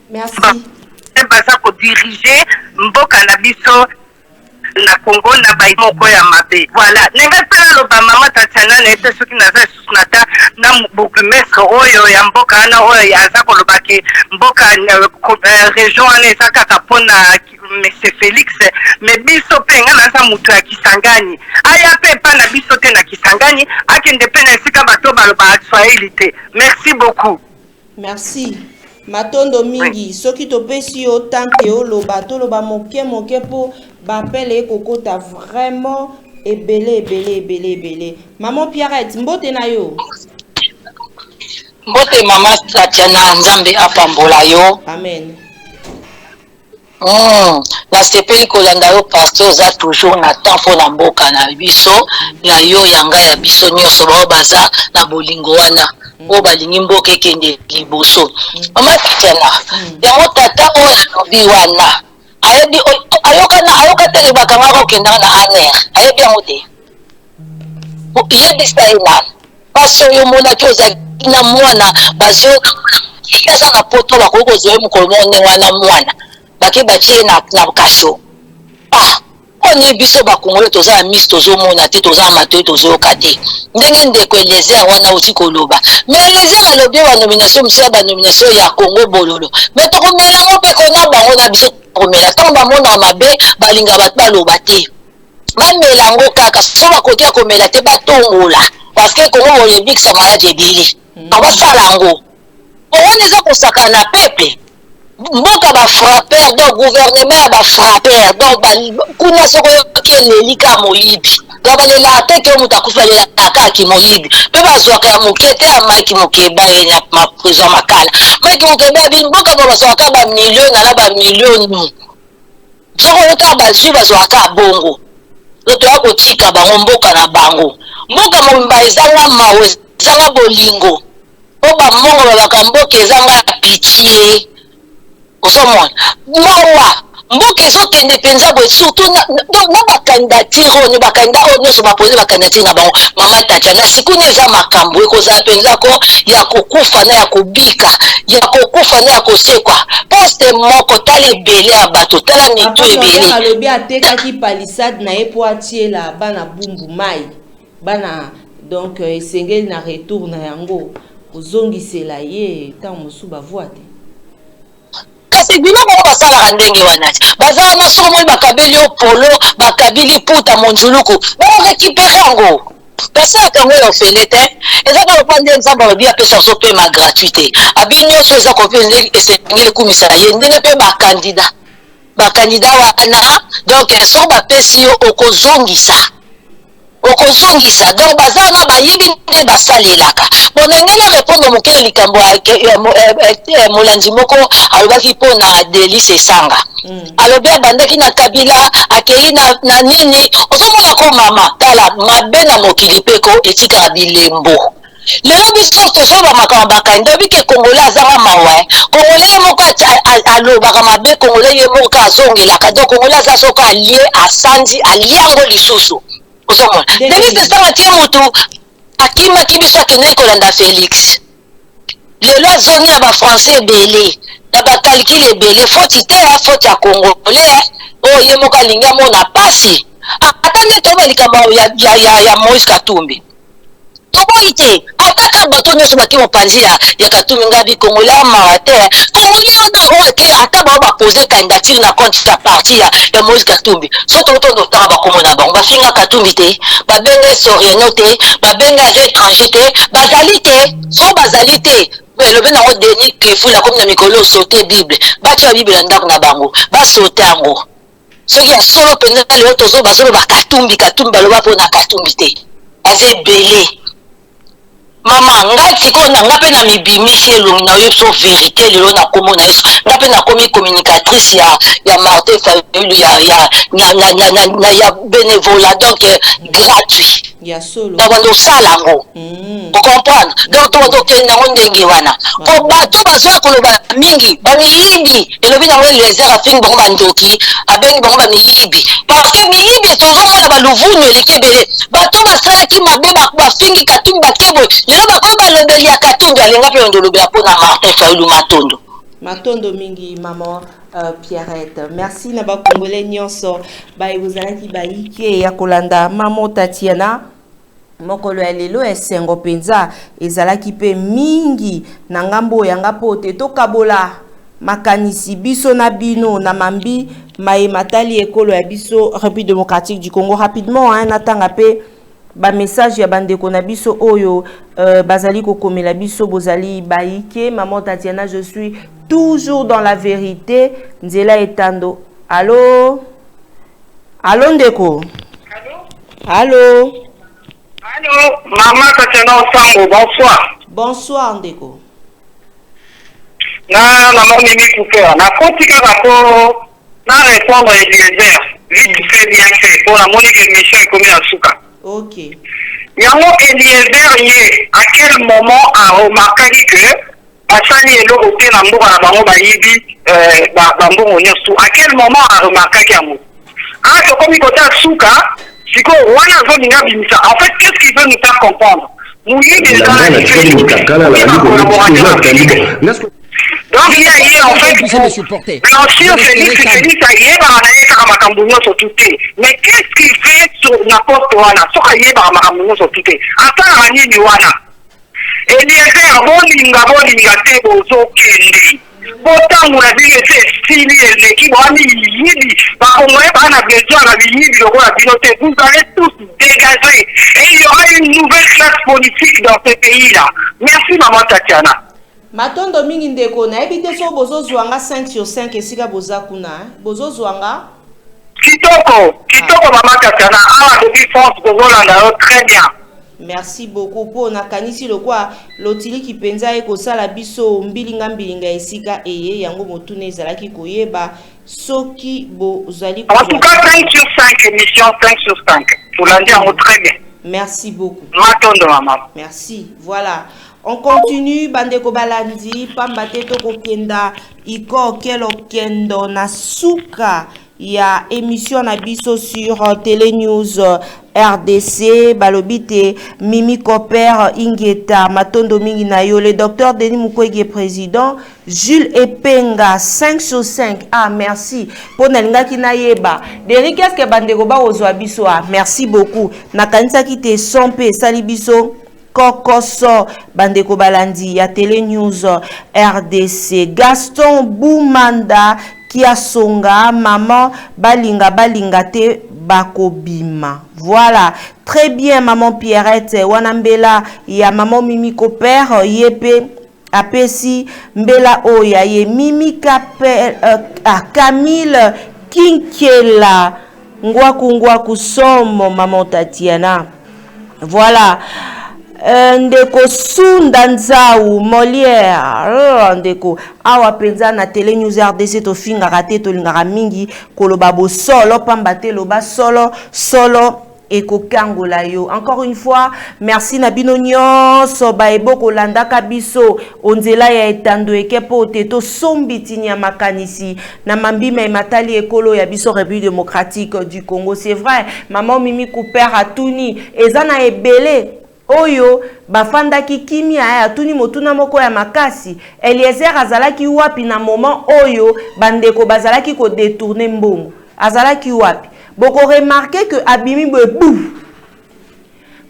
Merci. Baza ko diriger mboka na biso na Congo na bai moko ya mabe. Voilà. Nenga pela loba mama Tatiana na ete soki naza susnata na bourgmestre oyo ya mboka na oyo ya za ko lobake mboka région ana eza kaka pona Monsieur Félix mais biso penga naza mutu ya Kisangani. Aya pe pa na biso te na Kisangani akende pe na esika bato baloba Swahili te. Merci beaucoup. Merci. Matondo Mingi, soki topesi yo tante yo loba to loba moke po bapele kokota vraiment ebele. Maman Pierrette, mbote na yo. Mbote mama Tatiana Nzambe apambola yo. Amen. Na sepeli kolanda yo pasteur za toujours na temps pour na mboka na biso ya yo yanga ya biso nyonso bao baza na bolingo wana. O balingi mboka ekende liboso. Mama Tatiana, yango tata oyo lobi wana. Ayebi ayoka te bakanga ko kenda na aner. Ayebi yango te. Yebi saina. Paso yo mona kyoza ina mwana bazo kisa na poto bakoko zoe mukolo wana mwana. Baki batie na kasho. On biso bakongole toza mis tozo mona te toza mato tozo kate ndenge ndeko elezer wana uti koloba mais elezer alobi wa nomination msia ba nomination ya Congo bololo mais to komela ngo pe kona bango na biso komela tant ba mona mabe balinga bat baloba te bamela ngo kaka so ba kotia komela te batongola parce que Congo olympique sa malade ebili aba sala ngo on eza kosaka na peuple mboka ba frapper donc gouvernement ba frapper donc kuna soko kelelika moyibi gabale la teke mutakufa le aka ki moyibi pe bazwaka ya mokete ya Mike Mokeba enya ma prison makala Mike Mokeba bi mboka ba bazwaka ba million na ba million nu soko yota ba zwi bazwaka bongo loto ya kotika bango mboka na bango mboka momba ezanga mawe ezanga bolingo po ba mongo ba bakamboka ezanga pitié. Osomon mawa mboka ezokende penza boye surtout na bakandidature oyo bakandida oyo nyonso bapose bakandidature na bango mama Tatiana sikuni eza makambo ekozala penza ko ya kokufa na ya kobika ya kokufa na ya kosekwa poste moko tala ebele ya bato tala mitu ebele alobi atekaki palissade na ye po atiela bana bumbu mai bana donc esengeli na retour na yango kozongisela ye ntango mosusu bavwa te. Kasi bino bango basalaka ndenge wana bazala na soko moi bakabeli yo polo bakabili puta monjuluku barekipere yango basalaka yango ya ofele te eza kolopa nde nzambe alobi apesa biso mpe ma gratuité abi nyonso eza kope esengeli ekumisa ye ndenge mpe bakandida wana donc soko bapesi yo okozongisa donc bazana bayebi nde basalelaka bonenge na répondre mokele likambo molanzi moko alobaki mpo na Delice Esanga alobi abandaki na Kabila akei na nini ozomona ko mama tala mabe na mokili mpeko etikaka bilembo lelo biso tozoba makambo bakandi obike Congolais azanga mawa Congolais moko alobaka mabe Congolais ye moko azongelaka donc Congolais aza soko alie asandi aliango lisusu. Delice Esanga tie motu akimaki biso akendeki kolanda Félix lelo azongi na bafrançais ebele na bakalkile ebele foti te ya foti ya Congolais oyo ye moko alingi amona pasi ata nde toyeba likambo ya Moïse Katumbi toboyi te ataka bato nyonso baki mopanzi ya Katumbi ngabi Congolais marater Congolais na ata ba poser candidature na compte sa parti ya Moïse Katumbi soto to tanga ba komona bango ba finga Katumbi te ba benga Soriano te ba benga étranger te bazali te so bazali te le ben na Denis Kifula comme na mikolo sauter Bible ba tia Bible ndako na bango ba sauter yango ce qui a solo penza le tozo ba solo ba Katumbi baloba po na Katumbi te aze belé mama ngati ko na ngape na mibimisi elongi na yo so vérité lelo na komo na yesu ngape na komi communicatrice ya Martin Fayulu ya bénévolat donc gratuit ya solo donc salango vous comprendre donc to kenda ndenge wana ko bato bazo koloba mingi baniyibi elobi na ngwe les heures afing bongo bandoki abengi bongo baniyibi parce que niyibi tozo mona baluvunyo likebele bato basalaki mabe bafingi Katumbi bakebo lelo bakoy balobeli ya Katumbi alinga pe ndolobela pona Martin Fayulu matondo mingi maman Pierrette merci na ba Congolais nyonso ba ezalaki baike ya kolanda maman Tatiana mokolo ya lelo esengo penza ezalaki pe mingi na ngambo yanga pote tokabola makanisi biso na bino na mambi matali ekolo ya biso République démocratique du Congo rapidement natanga pe ba message ya bandeko na biso oyo bazali kokomela biso bozali baike maman Tatiana je suis toujours dans la vérité nzela etando allô ndeko allô maman Tatiana Osango, bonsoir ndeko na maman Mimi Coupeur na kotika bako na répondre Eliezer vite fait bien fait pour la monique émission comme la souka. OK. Yango Eliezer ye à quel moment a remarqué que asali elo ote na mboka na bango bayibi bambongo nyoso à quel moment a remarqué que to comme côté souka siko wana zo ninga bimisa en fait qu'est-ce qu'il veut nous faire comprendre mouiller des donc il y a en fait l'ancien Félix a mais qu'est-ce qu'il fait sur n'importe wana so aye ba makambo so tout ata rani ni wana Eliezer bolinga te bozo kende botango na bile te stili eleki bwani yibi bakongoye bana besoin na biyibi lokola bino te vous allez tous dégager et il y aura une nouvelle classe politique dans ce pays là merci maman Tatiana matondo mingi ndeko na ebite so bozo zwanga 5 sur 5 esika boza kuna bozo zwanga kitoko maman Tatiana awa depuis France bozolanda très bien. Merci beaucoup pour nakanisi lokwa lotili kipenza ekosala biso mbilinga esika eye yango motune ezalaki koyeba soki bozali en tout cas 5 sur 5 émission 5 sur 5 vous l'avez en très bien. Merci beaucoup matondo maman. Merci voilà on continue bandeko balandi pambate to kokenda iko kelo kendo na suka ya émission na biso sur Télé News RDC balobite Mimi Koper Ingeta matondo mingi na yo le docteur Denis Mukwege président Jules Epenga 5 sur 5 merci pour nalingaki na yeba Derrick qu'est-ce que bandeko ba ozwa biso merci beaucoup na kanisa ki te sompe sali biso Kokoso bandeko balandi ya Télé News RDC Gaston Boumanda Kia songa maman balinga te bakobima. Voilà, très bien maman Pierrette wanambela ya maman Mimi Koper yepe apesi mbela oya ye Mimi Camille Kinkela ngwaku somo maman Tatiana. Voilà. Ndeko Sunda Nzau Molière ndeko awa penza na Télé News RDC to finga raté to lingara mingi koloba bo solo pambate loba solo eko kangola yo. Encore une fois merci na bino nyonso ba eboko landa kabiso onzela ya etando ekepo teto sombitini ya makanisi na mambima matali ekolo ya biso République démocratique du Congo. C'est vrai maman Mimi Cooper atuni ezana ebele oyo bafandaki kimia ya tuni motuna moko ya makasi Eliezer azalaki wapi na moment oyo bandeko bazalaki ko détourner mbongo azalaki wapi boko remarquer que abimi boum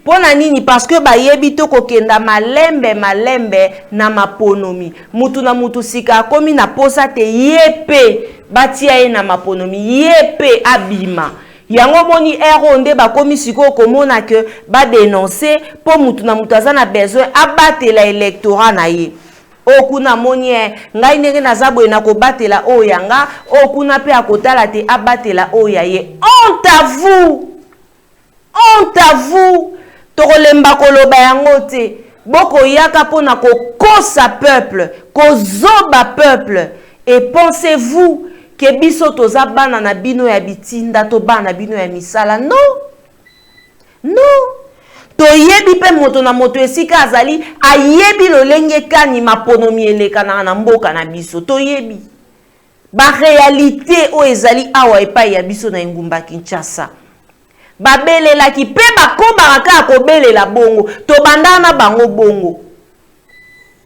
Pona nini parce que bayebi to kokenda malembe na maponomi. Mutu na mutu sika komi na posa te yepe batia ye na maponomi yepe abima. Yango moni eronde bakomi siko komona ke ba dénoncer po mutu na mutu azana besoin abatela électorat na ye. Okuna moni ngai ndenge nazabwe na kobatela oyanga okuna pe akotala te abatela oyaye. Honte à vous. Honte à vous. Tokolemba koloba yango te. Boko yaka pona kokosa peuple, kozoba peuple. Et pensez-vous que biso toza bana na bino ya bitinda to bana bino ya misala? Non. Non. Toyebi pe moto na moto esika azali ayebi lolenge kani maponomi eleka na mboka na biso. Toyebi. Ba réalité o ezali awa epai ya biso na ngumba Kinshasa. Babelela ki pe bakoba ka kobelela bongo to bandana bango bongo.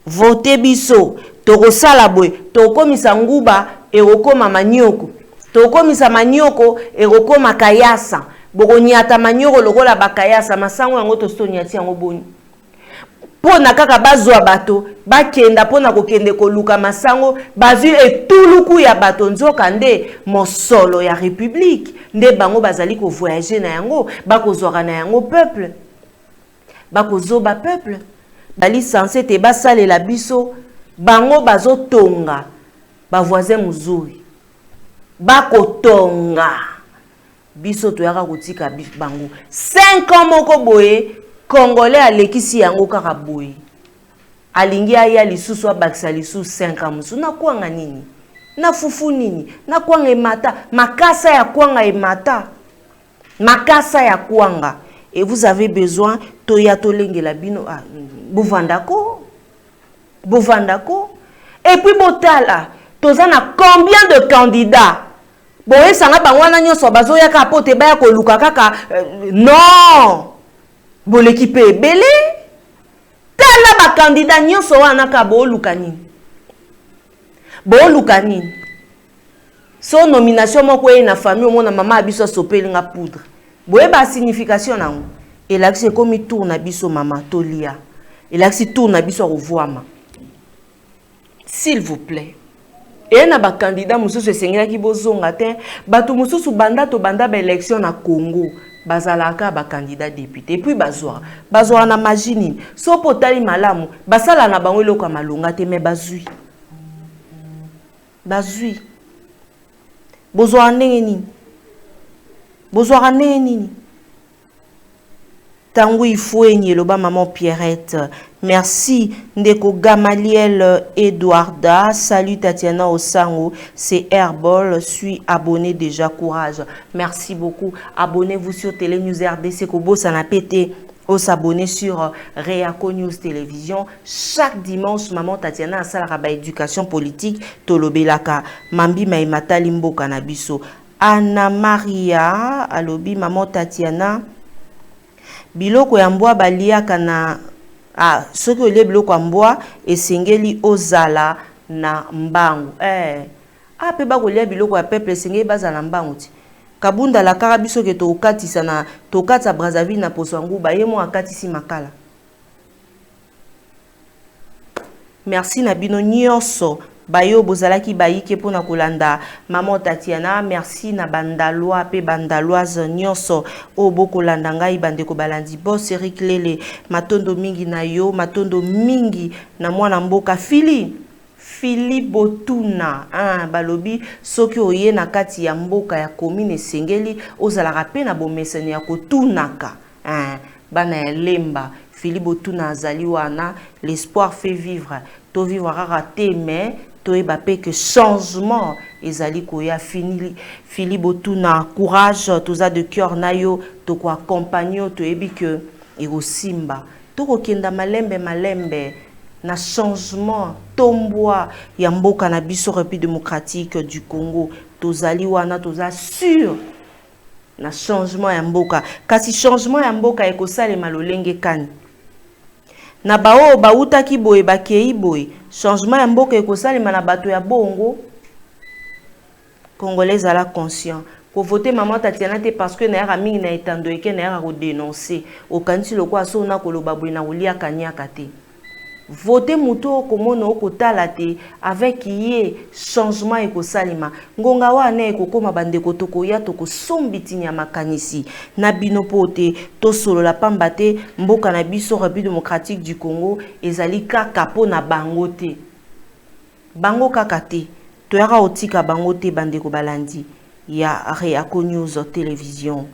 Vote biso to kosala boy to komisa nguba erokoma manyoko to komisa manyoko erokoma kayasa boko nyata manyoko lokola bakayasa masango yango to stoniati yango boni. Pona kaka bazwa bato bakenda pona kokende koluka masango bazwi etuluku ya bato nzoka nde mosolo ya république nde bango bazali ko voyager na yango bakozwaka na yango peuple bakozoba peuple bali censé te basalela biso bango bazotonga ba voisin muzuri bakotonga biso toyaka kotika bango 5 ans moko boye Congolais alekisi yango kaka boye. Alingi aya lisusu abakisa lisusu 5 ans musu na kwanga nini? Na fufu nini? Na kwanga emata, makasa ya kwanga emata. Makasa ya kwanga. Et vous avez besoin toya tolengela bino bovandako. Bovandako. Et puis botala, tozana combien de candidats? Boye sanga bangwana nyoso bazoya ka pote baya ko luka kaka non. Bon l'équipe est belé. Tala ba candidat nyonso wana ka bo lukani. Bo lukani. Son nomination moko e na famille mona mama abiso sopeli nga poudre. Boye ba signification nango. Et là c'est comme tourne abiso mama tolia. Et là c'est tourne abiso revoama. S'il vous plaît. Et na ba candidat mususu esengela ki bozonga te, bato mususu banda to banda ba élection na Congo. Bazalaka ba candidat député puis bazwa na magini so potali malamu basala na bango eloko malonga te me bazui bozwa ndenge nini tango ifo enyeloba maman Pierrette merci ndeko Gamaliel Edouarda salut Tatiana Osango c'est Herbol suis abonné déjà courage merci beaucoup abonnez-vous sur Télé News RDC Kobo ça n'a pété au s'abonner sur Réaco News Télévision chaque dimanche maman Tatiana a sala ba éducation politique tolobelaka mambi maimata limbo kanabiso Anna Maria alobi maman Tatiana biloko ya mbwa baliaka na soki olie biloko ya mbwa esengeli ozala na mbangu pe bakolia biloko ya peuple esengeli bazala na mbangu ti kabunda la kaka biso ke tokatisa na tokatisa Brazzaville na poso nguba ye mo akatisi makala merci na bino nyonso bayo bozalaki bayike pona kolanda maman Tatiana merci na bandalwa pe bandaloise nyonso o bokolanda ngai bandeko balandi boss Eric Lele matondo mingi na yo matondo mingi na mwana mboka Philippe Botuna balobi soki oye na kati ya mboka ya commune Sengeli ozalaka pe na bomesani ya kotunaka bana ya lemba Philippe Botuna azali wana l'espoir fait vivre to vivre raté mais toyeba pe que changement ezali koya fini Philippe Botuna courage toza de cœur nayo to ko accompagner toyebi que erosimba to kokenda malembe na changement tombwa ya mboka na biso République démocratique du Congo tozali wana toza sûr na changement ya mboka kasi changement ya mboka ekosalema lolenge kani na bao bautaki boye bakei boye changement ya mboka ekosalema na bato ya bongo Congolais ala conscient ko voter maman Tatiana te parce que na yaka mingi na etando eke na yaka ko dénoncer okanisi lokwa so na koloba boye na kolia kanyaka te. Voter muto komono okotala te avec yé changement eko salima ngonga wana eko koma bandeko toko ya toko sombiti nya makanisi na bino pote to solo la pamba te mboka na biso République démocratique du Congo ezali kaka po na bango te bango kaka te to yaka otika bango te bandeko balandi ya Réaco News télévision.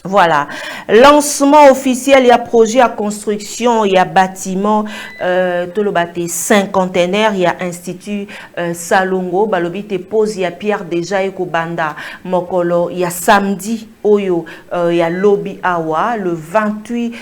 Voilà, lancement officiel, il y a projet à construction, il y a bâtiment, tolobate cinquantenaire, il y a institut Salongo, balobite pose, il y a Pierre déjà Eko Banda, Mokolo, il y a samedi, Oyo, il y a Lobby Awa, le 28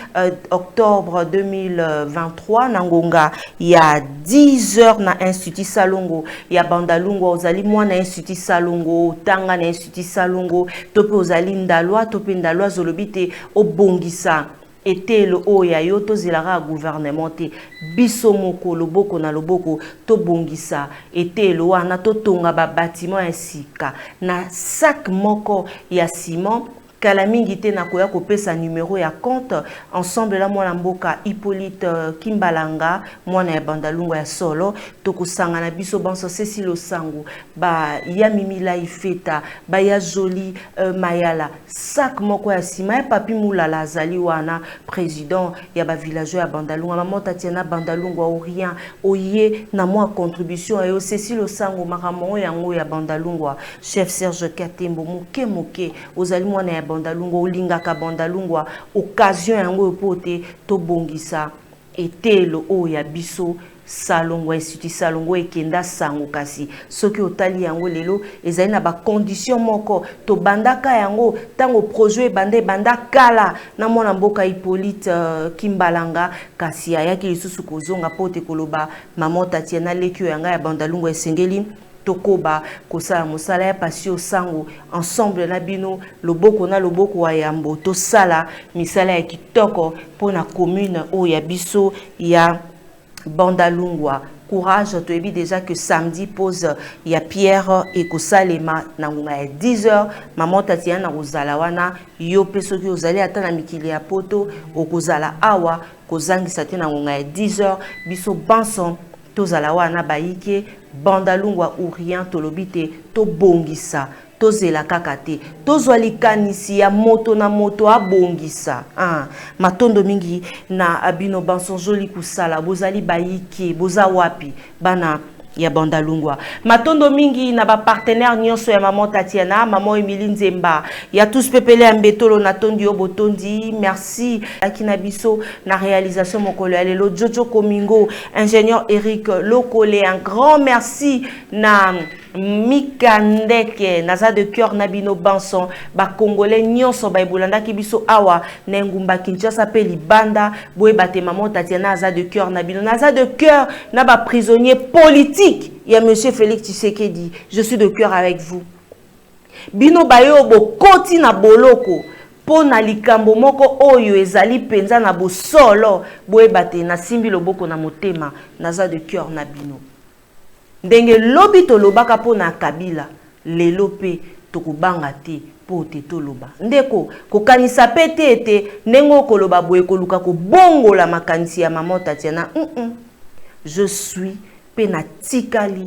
octobre 2023, Nangonga, il y a 10 heures na institut Salongo, il y a Bandalungo, Ozali, moi na institut Salongo, Tanga na institut Salongo, Tope Ozali Ndalwa, Tope Ndalwa, Zolobite obongisa ete le oya yo to zilara gouvernement te biso moko loboko na loboko to bongisa ete lo wana to tonga ba bâtiment insika na sac moko ya ciment kala mingi te na koya kopesa numéro ya compte ensemble la mwana mboka Hippolyte Kimbalanga mwana ya Bandalungu ya solo tokusanga na biso banso Cécile Osango ba ya mimila ifeta ba ya joli mayala sac moko ya sima ya papi mulala azali wana président ya ba villageois ya Bandalungu maman Tatiana Bandalungu Orient oye na moi contribution yo Cécile Osango makamon yango ya Bandalungu chef Serge Katembo moke ozali mwana ya Bandalungu olingaka Bandalungu occasion yango pote to bongisa etelo o ya biso Salongo institut Salongo ekenda sango kasi soki otali yango lelo ezali na ba condition moko to bandaka yango tango projet banda kala na mwana mboka Hippolyte Kimbalanga kasi ayaki lisusu kozonga pote koloba maman Tatiana lekio yanga ya Bandalungu esengeli tokoba kosala mosala ya pasio sango ensemble na bino loboko na loboko wa yambo to sala misala ya kitoko pona commune o ya biso ya Bandalungwa. Courage, tu as vu déjà que samedi pose ya Pierre et Kosalema na 10h maman Tatiana kozala wana yo peso ki ozali ata na mikili ya poto okozala awa kozangisa te na 10h biso banson tozala wana baike Bandalungwa Orient tolobite to bongisa tozela kakate tozwali kanisi ya moto na moto abongisa matondo mingi na abino banson joli kusala bozali baike boza wapi bana ya Bandalungwa matondo mingi na ba partenaire nyonso ya maman Tatiana maman Emilie Nzemba ya tous pepele ya mbetolo na tondi obotondi merci akina biso na réalisation mokolo ya lelo Jojo Komingo ingénieur Eric Lokole un grand merci na Mikandeke naza de cœur nabino banson ba congolais nyonso ba ibulanda ki biso awa na ngumba Kinshasa pe libanda boye bate maman Tatiana naza de cœur nabino naza de cœur na ba prisonnier politique ya monsieur Félix Tshisekedi je suis de cœur avec vous bino bayo bo koti na boloko po na likambo moko oyo ezali penza na bosolo boye bate na simbi loboko na motema naza de cœur nabino ndenge lobi tolobaka po na Kabila lelo pe tokubanga te po te toloba ndeko kokanisa pete ete nengo koloba boye koluka ko bongola makanisi ya maman Tatiana je suis pena tikali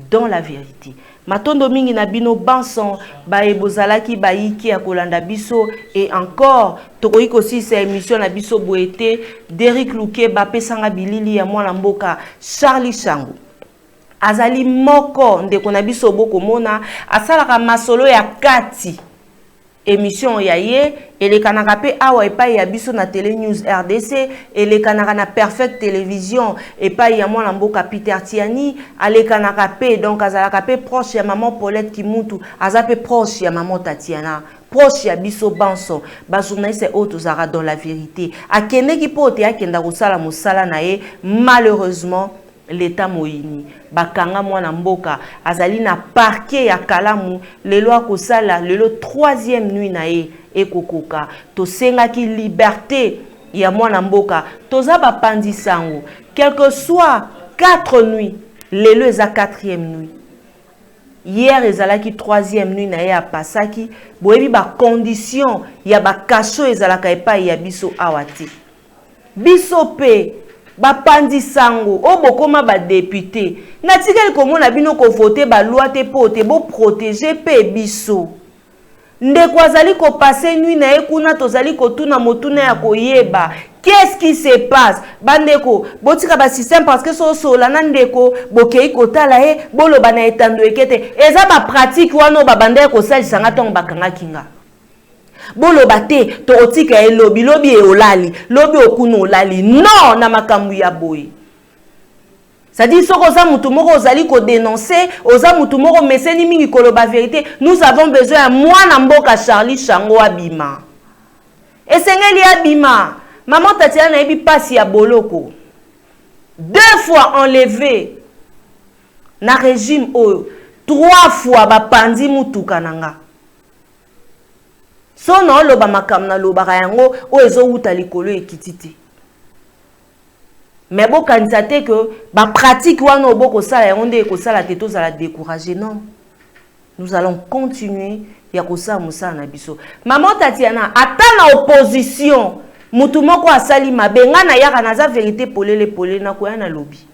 dans la vérité matondo mingi na bino banson ba ebozalaki ba yiki ya kolanda biso et encore tokoyi kosi sa émission na biso boete Derrick Luke ba pesanga bilili ya mwana mboka Charlie Changu azali moko ndeko na biso boko mona asalaka masolo ya kati émission ya ye elekanaka pe awa epai ya biso na Télé News RDC elekanaka na Perfect Télévision epai ya mwana mboka Peter Tiani alekanaka pe donc azalaka pe proche ya maman Paulette Kimuntu aza pe proche ya maman Tatiana proche ya biso banso ba journaliste autres zara dans la vérité akende ki pote akenda kosala mosala na ye malheureusement l'état moyini bakanga mwana mboka azali na parquet ya Kalamu lelo akosala lelo 3e nuit na ye ekokoka to senga ki liberté ya mwana mboka toza ba pandisango quel que soit 4 nuits lelo eza 4e nuit hier ezalaki 3e nuit na ye ya pasaki boyebi ba condition ya ba kasho ezalaka epai ya biso awati biso pe bapandi sango obokoma ba député natikeli komona bino ko voter ba loi te pote bo protéger pe biso ndeko azali ko passer nuit na ye kuna tozali kotuna motuna ya koyeba qu'est-ce qui se passe bandeko botika ba système parce que so solana ndeko bokei kotala he boloba na etando ekete eza ba pratique wana ba bandeko kosalisa nga tongo bakanga kinga boloba te to otika e lobi e olali lobi okuno olali non na makambu ya boy. Ça dit, oza mutu moko ozali ko dénoncer, oza mutu moko meseni mingi koloba vérité. Nous avons besoin à moi na mboka Charlie Chango abima. Esengeli abima. Maman Tatiana na ebi pasi ya boloko. 2 fois enlevé na régime oyo. 3 fois ba pandi mutuka nanga. Sono loba makam na loba yango o ezo wuta likolo ekititi. Mais bon candidaté que ba pratique wana oboko sala yonde ko sala teto za la décourager non. Nous allons continuer ya ko sa musa na biso. Maman Tatiana atana opposition mutu moko asali mabenga na yaka na za vérité polele na ko na lobby.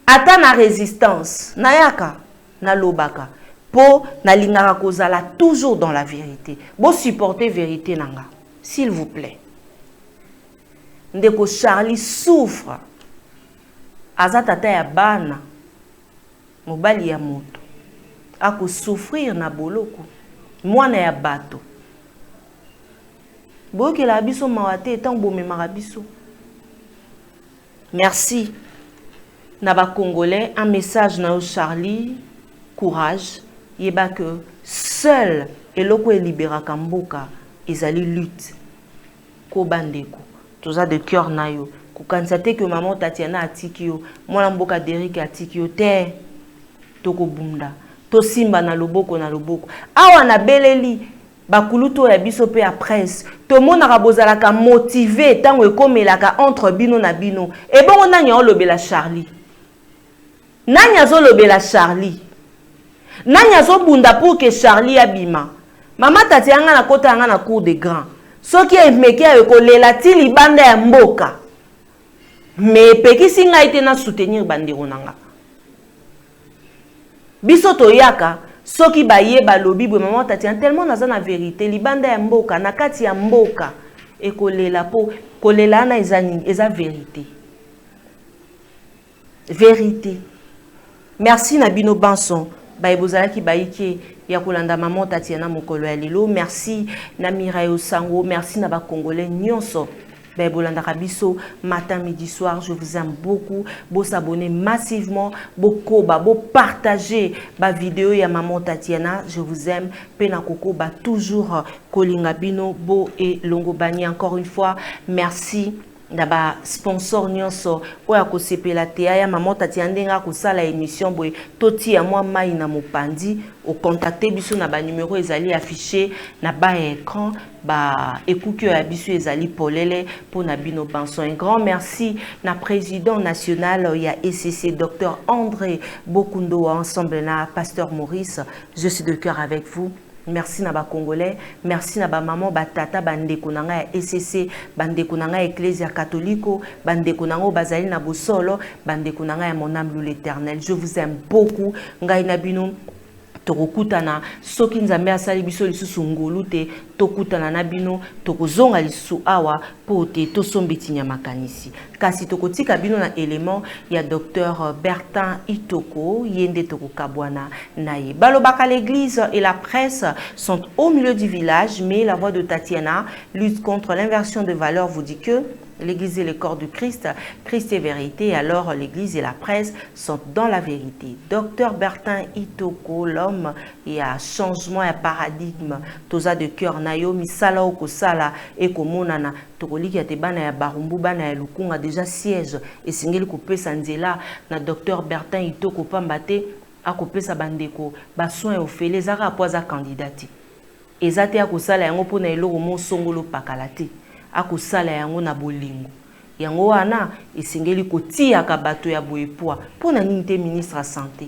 Atana résistance na yaka na lobaka po na lingaka ko zala toujours dans la vérité. Bo supporter vérité nanga s'il vous plaît. Ndeko Charlie souffre. Azatata ya bana. Mobali ya moto. Ako souffrir na boloko. Mwana ya bato. Boke la biso mawate etant bomemaka biso. Merci. Naba Congolais, un message na yo Charlie. Courage. Yeba que seul eloko elibéraka mboka ezali lutte. Ko bandeko. Toza de cœur na yo. Kukansate que maman Tatiana atiki yo. Mwana mboka Derrick atiki yo. Te. Toko bunda. To simba na loboko na loboko. Awa na beleli. Bakuluto ya biso pe a presse. To mona kabozalaka motivé. Tango ekomelaka entre bino na bino. E bongo nanya olobela Charlie. Nanya zo lobela Charlie. Nanya zo bunda pour que Charlie abima. Maman Tatiana na kota anga na cour de grand. Soki emeki ayoko lela ti libanda ya mboka. Me pekisi nga ite na soutenir bandeko nanga. Biso toyaka soki baye balobi bwe maman Tatiana tellement naza na vérité libanda ya mboka na kati ya mboka ekolela po kolela na eza vérité. Vérité. Merci na bino banson. Baibozalaki baike ya kolanda maman Tatiana mokolo ya lelo. Merci na Mirayo Sango, merci na ba Congolais nyonso. Baibolanda kabiso matin midi soir, je vous aime beaucoup. Bo s'abonner massivement, bo koba, bo partager ba vidéo ya maman Tatiana, je vous aime. Pena koko ba toujours kolinga bino bo et longo bani encore une fois. Merci. Daba sponsor nyonso oya ko sepela te ya maman Tatiana ndenga ko sala émission boy toti ya moi mai na mopandi o contacter biso na ba numéro ezali affiché na ba écran ba ekukyo ya biso ezali polele pour na bino banson. Un grand merci na président national ya ECC Dr André Bokundo ensemble na pasteur Maurice. Je suis de cœur avec vous. Merci na ba Congolais, merci na ba maman ba tata bandeko nanga ya ECC, bandeko nanga Ecclesia Catholico, bandeko nanga bazali na bosolo, bandeko nanga ya mon âme l'Éternel. Je vous aime beaucoup. Ngai na bino tokutana soki nzambe asali biso lisusu ngolu te tokutana na bino tokozonga lisusu awa po te tosombeti nya makanisi kasi tokotika bino na élément ya docteur Bertin Itoko yende tokokabwana naye balobaka l'église et la presse sont au milieu du village mais la voix de Tatiana lutte contre l'inversion de valeurs vous dit que l'église et le corps de Christ, Christ est vérité, alors l'église et la presse sont dans la vérité. Docteur Bertin Itoko, l'homme, il y a changement, il y a paradigme. Toza de cœur, nayo, misala oko sala, eko monana, tokoli ki atebana ya barumbu, bana ya lukunga, déjà siège, et singeli coupé sanzela, na docteur Bertin Itoko pambate, a coupé sa bandeko, ba soin au fait, les ara apoisa candidati. Ezate a kosala yango pona eloko mo songolo pakalate. Akosala yango na bolingo yango wana esengeli kotia ka bato ya boepoa pona nini te ministre ya santé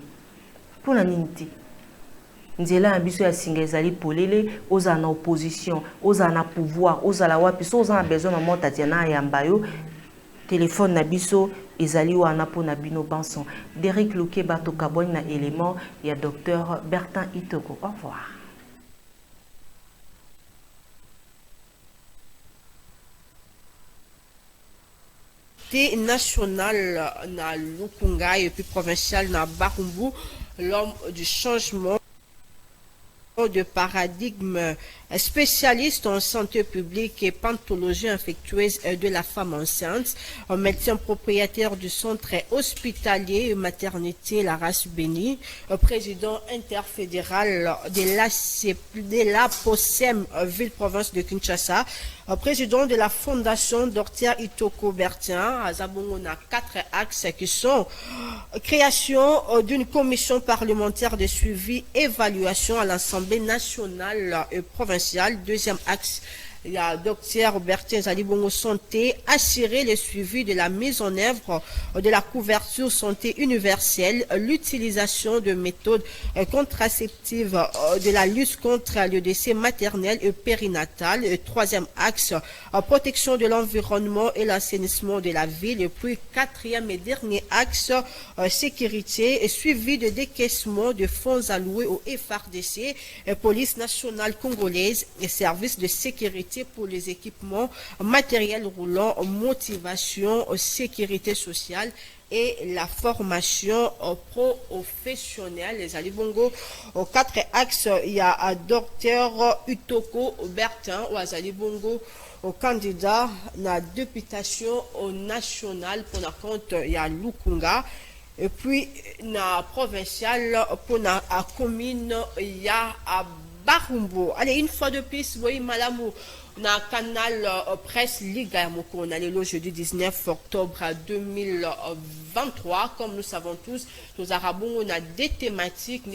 pona nini te nzela na biso ya singa ezali polele oza na opposition oza na pouvoir oza la wapi so oza na besoin maman Tatiana yamba yo téléphone na biso ezali wana pona bino banson. Derek Luke bato kaboni na élément ya docteur Bertin Itoko. Au revoir. National na Lukunga et puis provincial na Barumbu, l'homme du changement de paradigme, spécialiste en santé publique et pathologie infectieuse de la femme enceinte, un médecin propriétaire du centre hospitalier et maternité La Race Bénie, président interfédéral de la POSEM ville-province de Kinshasa, président de la fondation Dr Itoko Bertin. On a 4 axes qui sont création d'une commission parlementaire de suivi évaluation à l'Assemblée nationale et provinciale. Deuxième axe, il y a Dr Bertin Zalibongo Santé, assurer le suivi de la mise en œuvre de la couverture santé universelle, l'utilisation de méthodes contraceptives, de la lutte contre le décès maternel et périnatal. Troisième axe, protection de l'environnement et l'assainissement de la ville. Et puis quatrième et dernier axe, sécurité et suivi de décaissement de fonds alloués au FARDC, police nationale congolaise et services de sécurité pour les équipements matériels roulants, motivation, sécurité sociale et la formation professionnelle. Les Alibongo, aux 4 axes, il y a Dr Itoko Bertin ou Alibongo au candidat na députation nationale pour la compte il y a Lukunga. Et puis na provincial pour la commune il y a Barumbo. Allez, une fois de plus, oui, Malamou, na canal presse Liga Moko, on a le jeudi 19 octobre 2023. Comme nous savons tous, nos Arabons, on a des thématiques,